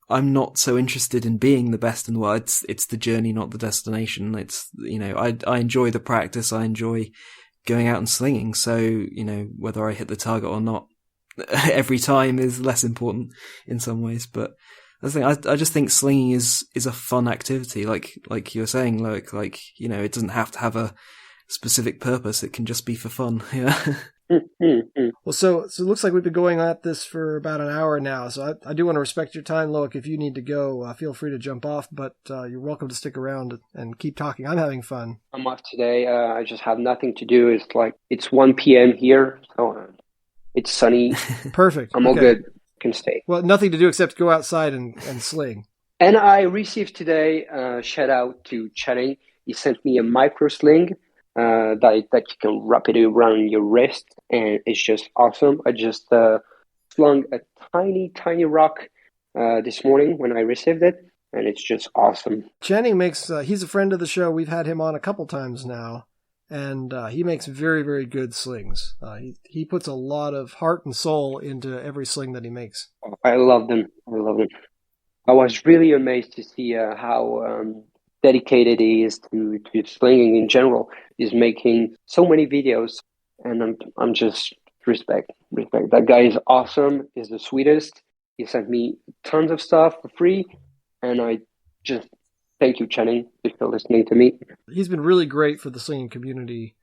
I'm not so interested in being the best in the world. It's the journey, not the destination. It's I enjoy the practice. I enjoy going out and slinging. So whether I hit the target or not every time is less important in some ways. But that's the thing. I just think slinging is a fun activity. Like you were saying, like it doesn't have to have a specific purpose. It can just be for fun. Yeah. Well, so it looks like we've been going at this for about an hour now. So I do want to respect your time, Lowik. If you need to go, feel free to jump off, but you're welcome to stick around and keep talking. I'm having fun. I'm off today. I just have nothing to do. It's 1 p.m. here, so it's sunny. Perfect. I'm all good. Can stay. Well, nothing to do except go outside and sling. And I received today a shout out to Channing. He sent me a micro sling that you can wrap it around your wrist, and it's just awesome. I just slung a tiny rock this morning when I received it, and it's just awesome. Channing makes, he's a friend of the show. We've had him on a couple times now, and he makes very, very good slings. He puts a lot of heart and soul into every sling that he makes. I love them. I was really amazed to see how dedicated he is to slinging in general. He's making so many videos, and I'm just respect. That guy is awesome. He's the sweetest. He sent me tons of stuff for free, and I just thank you, Channing, if you're listening to me. He's been really great for the slinging community.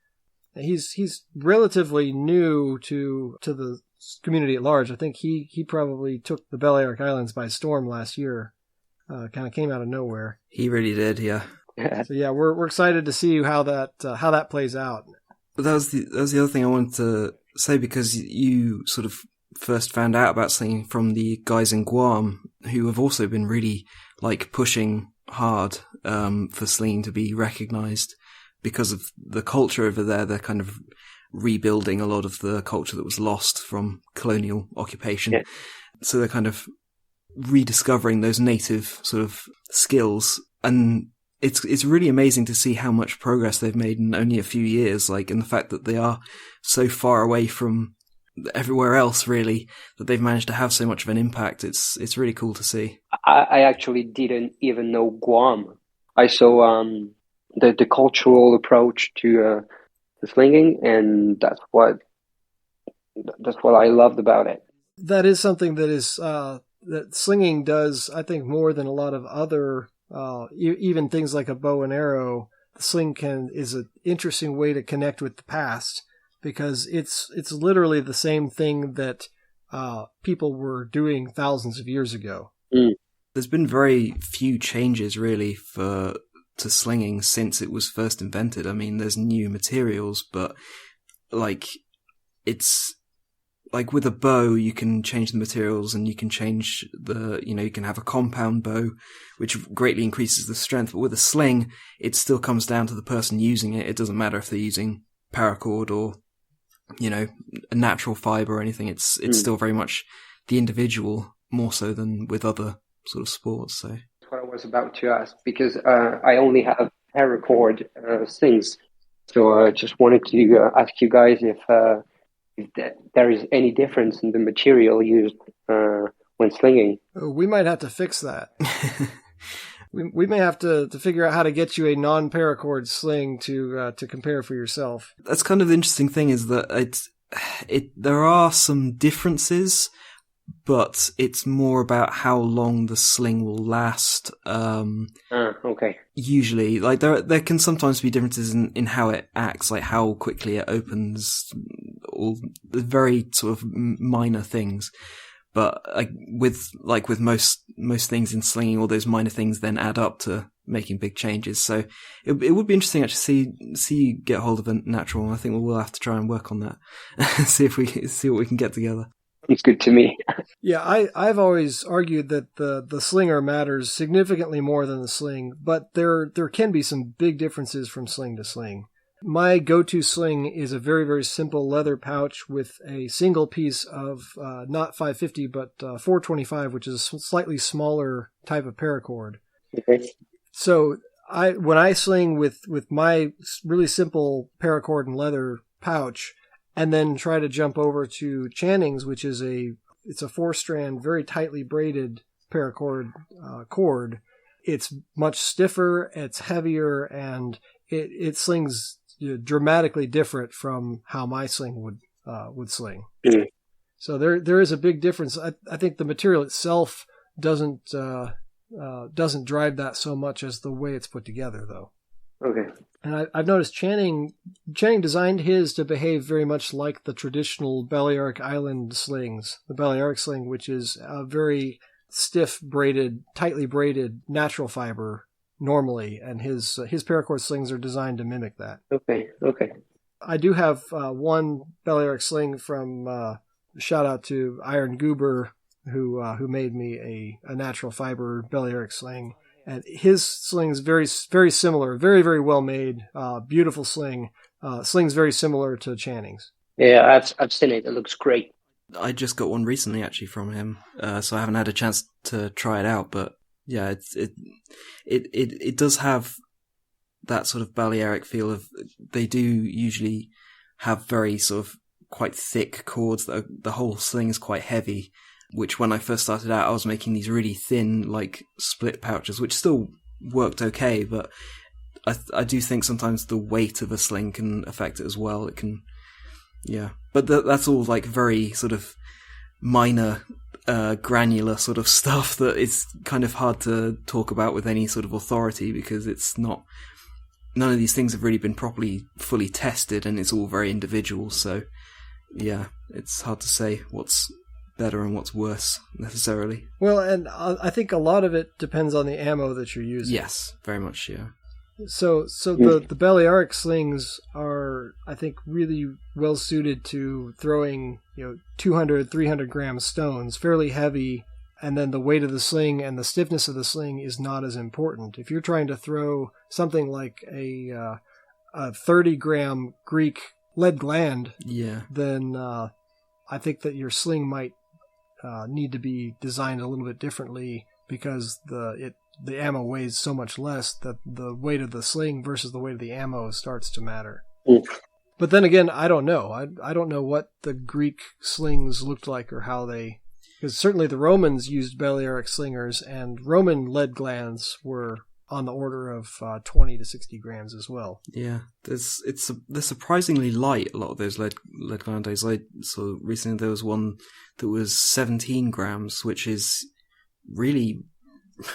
He's relatively new to the community at large. I think he probably took the Balearic Islands by storm last year. Kind of came out of nowhere. He really did, yeah. So yeah, we're excited to see how that plays out. But that was the other thing I wanted to say, because you sort of first found out about slinging from the guys in Guam, who have also been really pushing hard for slinging to be recognized because of the culture over there. They're kind of rebuilding a lot of the culture that was lost from colonial occupation. Yeah. So they're kind of rediscovering those native sort of skills, and it's really amazing to see how much progress they've made in only a few years, and the fact that they are so far away from everywhere else, really, that they've managed to have so much of an impact. It's really cool to see. I actually didn't even know Guam. I saw the cultural approach to slinging, and that's what I loved about it. That is something that is that slinging does, I think, more than a lot of other even things like a bow and arrow. The sling is an interesting way to connect with the past, because it's literally the same thing that people were doing thousands of years ago. There's been very few changes really to slinging since it was first invented. I mean, there's new materials, but it's with a bow, you can change the materials, and you can change you can have a compound bow, which greatly increases the strength. But with a sling, it still comes down to the person using it. It doesn't matter if they're using paracord or, a natural fiber or anything. It's still very much the individual, more so than with other sort of sports. So that's what I was about to ask, because I only have paracord slings. So I just wanted to ask you guys if there is any difference in the material used when slinging. We might have to fix that. We may have to figure out how to get you a non-paracord sling to compare for yourself. That's kind of the interesting thing, is that there are some differences, but it's more about how long the sling will last. Okay. Usually, there can sometimes be differences in how it acts, like how quickly it opens, all the very sort of minor things. But with most things in slinging, all those minor things then add up to making big changes. So it would be interesting actually see you get hold of a natural one. I think we'll have to try and work on that, see what we can get together. It's good to me. Yeah, I've always argued that the slinger matters significantly more than the sling, but there can be some big differences from sling to sling. My go-to sling is a very, very simple leather pouch with a single piece of not 550 but 425, which is a slightly smaller type of paracord. Okay. So when I sling with my really simple paracord and leather pouch, and then try to jump over to Channing's, which is it's a 4-strand, very tightly braided paracord cord. It's much stiffer, it's heavier, and it slings dramatically different from how my sling would sling. Mm. So there is a big difference. I think the material itself doesn't drive that so much as the way it's put together, though. Okay. And I've noticed Channing designed his to behave very much like the traditional Balearic Island slings. The Balearic sling, which is a very stiff braided, tightly braided natural fiber normally, and his paracord slings are designed to mimic that. Okay. I do have one Balearic sling from shout out to Iron Goober, who made me a natural fiber Balearic sling. And his sling's very, very similar, very, very well made, beautiful sling. Sling's very similar to Channing's. Yeah, I've seen it. It looks great. I just got one recently actually from him, so I haven't had a chance to try it out. But yeah, it does have that sort of Balearic feel of. They do usually have very sort of quite thick cords. The whole sling is quite heavy. Which when I first started out, I was making these really thin, like, split pouches, which still worked okay, but I do think sometimes the weight of a sling can affect it as well. It can, yeah. But that's all, like, very sort of minor, granular sort of stuff that is kind of hard to talk about with any sort of authority, because it's not, none of these things have really been fully tested, and it's all very individual, so, yeah, it's hard to say what's better and what's worse necessarily. Well, and I think a lot of it depends on the ammo that you're using. Yes, very much, yeah. So the Balearic slings are, I think, really well suited to throwing 200, 300 gram stones, fairly heavy, and then the weight of the sling and the stiffness of the sling is not as important. If you're trying to throw something like a 30 gram Greek lead gland, then I think that your sling might need to be designed a little bit differently, because the ammo weighs so much less that the weight of the sling versus the weight of the ammo starts to matter. But then again, I don't know. I don't know what the Greek slings looked like or how they... Because certainly the Romans used Balearic slingers, and Roman lead glands were on the order of 20 to 60 grams as well. Yeah, they're surprisingly light, a lot of those lead glandes. I saw recently there was one that was 17 grams, which is really,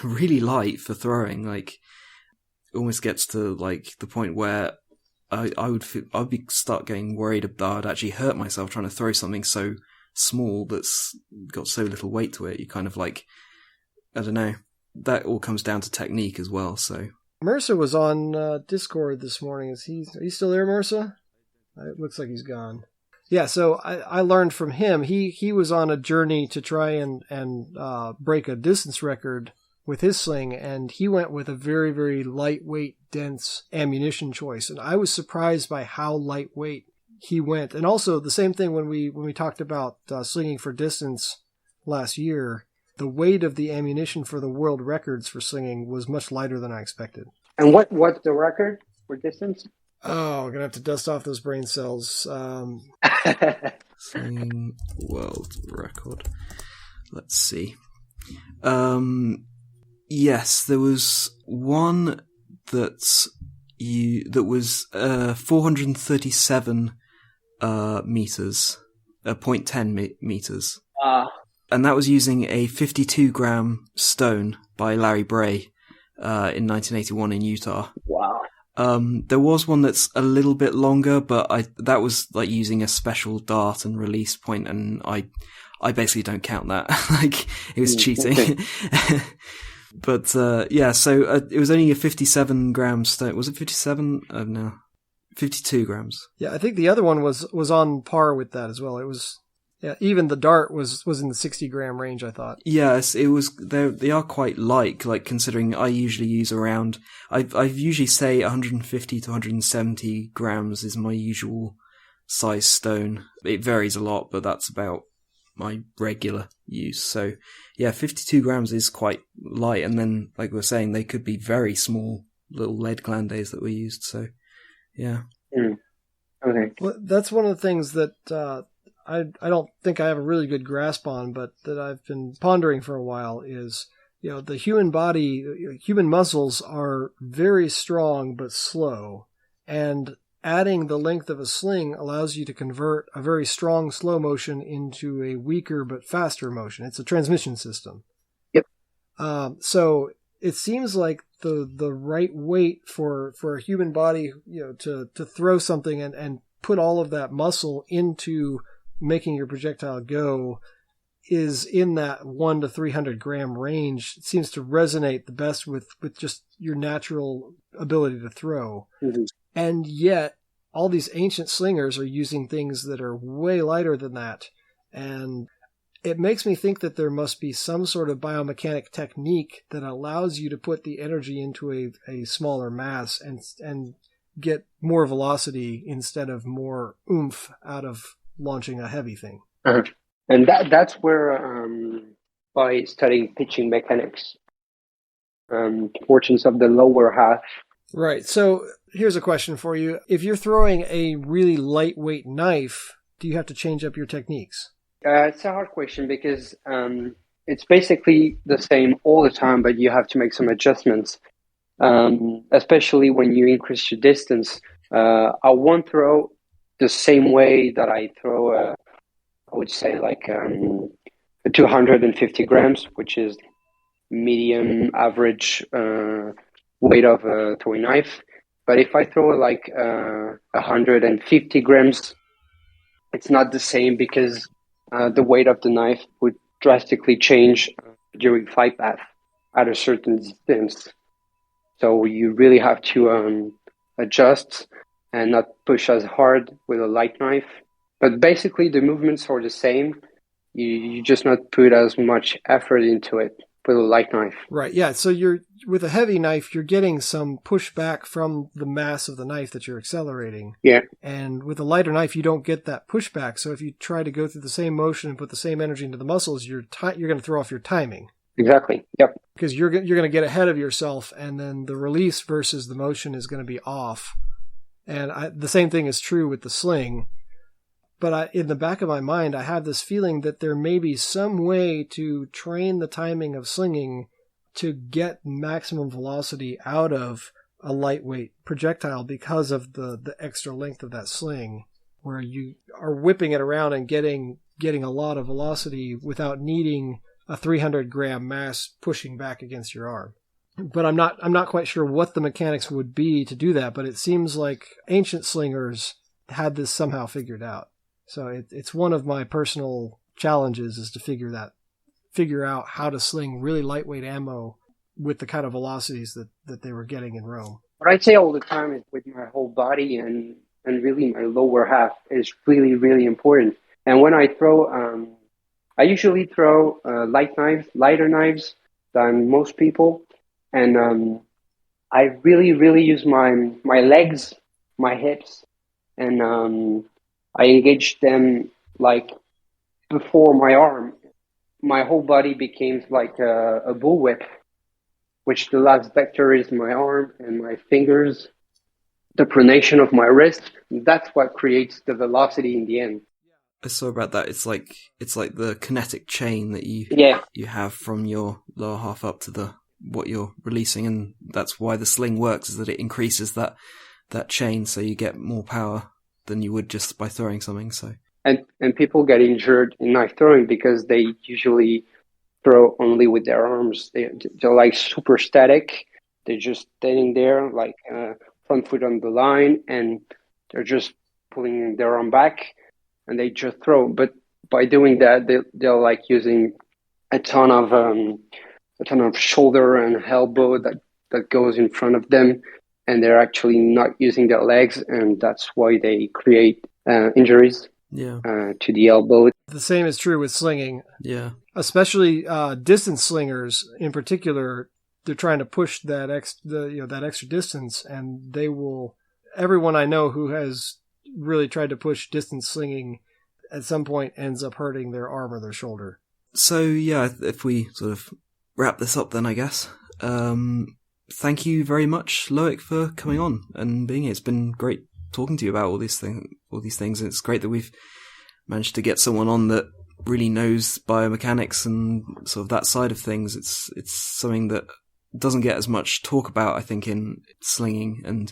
really light for throwing. Like, it almost gets to like the point where I'd start getting worried about I'd actually hurt myself trying to throw something so small that's got so little weight to it. You kind of like, I don't know. That all comes down to technique as well. So Mercer was on Discord this morning. Are you still there, Mercer? It looks like he's gone. Yeah, so I learned from him. He was on a journey to try and break a distance record with his sling, and he went with a very, very lightweight, dense ammunition choice. And I was surprised by how lightweight he went. And also the same thing when we talked about slinging for distance last year. The weight of the ammunition for the world records for slinging was much lighter than I expected. And what's the record for distance? Oh, I'm going to have to dust off those brain cells. Slinging world record. Let's see. Yes, there was one that was 437 meters, 0.10 meters. And that was using a 52-gram stone by Larry Bray in 1981 in Utah. Wow. There was one that's a little bit longer, but that was like using a special dart and release point, and I basically don't count that. Like, it was cheating. But yeah, so it was only a 57-gram stone. Was it 57? No, 52 grams. Yeah, I think the other one was on par with that as well. It was. Yeah, even the dart was in the 60-gram range, I thought. Yes, it was. They are quite light, like considering I usually use around. I usually say 150 to 170 grams is my usual size stone. It varies a lot, but that's about my regular use. So yeah, 52 grams is quite light, and then like we were saying, they could be very small little lead glandes that were used. So yeah. Okay. Well, that's one of the things that. I don't think I have a really good grasp on, but that I've been pondering for a while is, the human body, human muscles are very strong but slow, and adding the length of a sling allows you to convert a very strong slow motion into a weaker but faster motion. It's a transmission system. Yep. So it seems like the right weight for a human body, to throw something and put all of that muscle into making your projectile go is in that 1 to 300 gram range. It seems to resonate the best with just your natural ability to throw. Mm-hmm. And yet all these ancient slingers are using things that are way lighter than that. And it makes me think that there must be some sort of biomechanic technique that allows you to put the energy into a smaller mass and get more velocity instead of more oomph out of launching a heavy thing. Uh-huh. And that's where, by studying pitching mechanics, portions of the lower half. Right. So here's a question for you. If you're throwing a really lightweight knife, do you have to change up your techniques? It's a hard question because it's basically the same all the time, but you have to make some adjustments, especially when you increase your distance. I won't throw the same way that I throw, I would say, like 250 grams, which is medium average weight of a throwing knife. But if I throw like 150 grams, it's not the same because the weight of the knife would drastically change during flight path at a certain distance. So you really have to adjust and not push as hard with a light knife. But basically the movements are the same. You just not put as much effort into it with a light knife. Right, yeah. So you're with a heavy knife, you're getting some pushback from the mass of the knife that you're accelerating. Yeah. And with a lighter knife, you don't get that pushback. So if you try to go through the same motion and put the same energy into the muscles, you're going to throw off your timing. Exactly. Yep. Because you're going to get ahead of yourself, and then the release versus the motion is going to be off. And the same thing is true with the sling. But in the back of my mind, I have this feeling that there may be some way to train the timing of slinging to get maximum velocity out of a lightweight projectile because of the extra length of that sling, where you are whipping it around and getting a lot of velocity without needing a 300 gram mass pushing back against your arm. But I'm not quite sure what the mechanics would be to do that, but it seems like ancient slingers had this somehow figured out. So it's one of my personal challenges is to figure out how to sling really lightweight ammo with the kind of velocities that they were getting in Rome. What I say all the time is with my whole body and really my lower half is really, really important. And when I throw, I usually throw lighter knives than most people. And I really, really use my legs, my hips, and I engage them like before my arm. My whole body became like a bullwhip, which the last vector is my arm and my fingers, the pronation of my wrist. That's what creates the velocity in the end. I saw about that. It's like the kinetic chain that you have from your lower half up to what you're releasing, and that's why the sling works, is that it increases that chain, so you get more power than you would just by throwing something. So and people get injured in knife throwing because they usually throw only with their arms. They're like super static. They're just standing there like front foot on the line, and they're just pulling their arm back, and they just throw. But by doing that, they're like using a ton of shoulder and elbow that goes in front of them, and they're actually not using their legs, and that's why they create injuries to the elbow. The same is true with slinging. Yeah. Especially distance slingers in particular, they're trying to push that extra distance, and they will. Everyone I know who has really tried to push distance slinging at some point ends up hurting their arm or their shoulder. So yeah, if we sort of wrap this up then, I guess. Thank you very much, Lowik, for coming on and being here. It's been great talking to you about all these things. It's great that we've managed to get someone on that really knows biomechanics and sort of that side of things. It's something that doesn't get as much talk about, I think, in slinging, and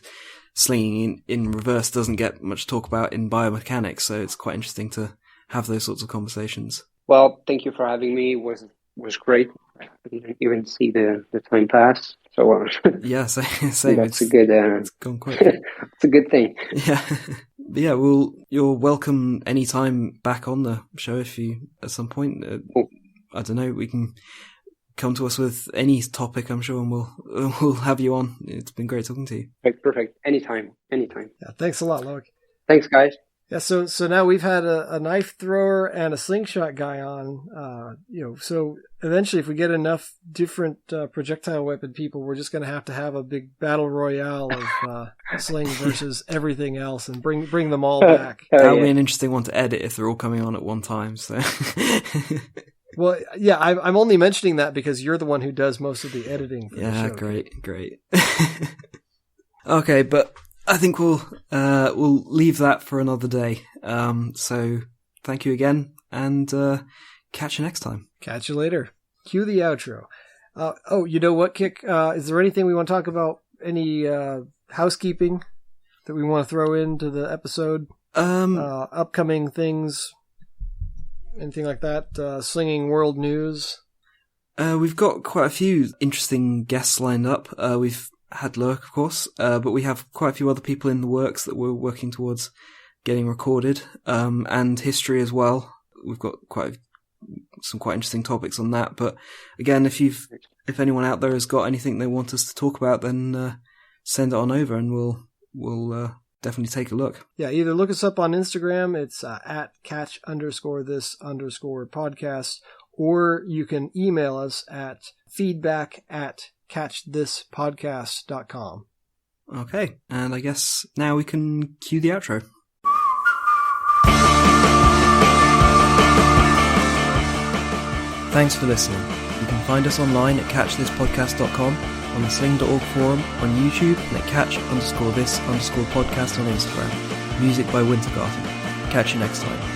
slinging in reverse doesn't get much talk about in biomechanics. So it's quite interesting to have those sorts of conversations. Well, thank you for having me. It was great. I didn't even see the time pass. So Yeah, same. that's a good. It's gone quick. It's a good thing. Yeah. But yeah, well, you're welcome anytime back on the show if you, at some point, I don't know, we can come to us with any topic, I'm sure, and we'll have you on. It's been great talking to you. Right, perfect. Anytime. Yeah, thanks a lot, Lowik. Thanks, guys. Yeah, so now we've had a knife thrower and a slingshot guy on. So eventually, if we get enough different projectile weapon people, we're just going to have a big battle royale of sling versus everything else, and bring them all back. That would be an interesting one to edit if they're all coming on at one time. So. Well, yeah, I'm only mentioning that because you're the one who does most of the editing. For the show. Great. Okay, but I think we'll leave that for another day. So thank you again, and catch you next time. Catch you later. Cue the outro. You know what, Kick? Is there anything we want to talk about? Any housekeeping that we want to throw into the episode? Upcoming things? Anything like that? Slinging world news? We've got quite a few interesting guests lined up. We've had Lowik, of course, but we have quite a few other people in the works that we're working towards getting recorded, and history as well. We've got some quite interesting topics on that. But again, if anyone out there has got anything they want us to talk about, then send it on over, and we'll definitely take a look. Yeah, either look us up on Instagram. It's at catch_this_podcast, or you can email us at feedback@catchthispodcast.com. Okay, and I guess now we can cue the outro. Thanks for listening. You can find us online at catchthispodcast.com, on the Sling.org forum, on YouTube, and at catch_this_podcast on Instagram. Music by Wintergatan. Catch you next time.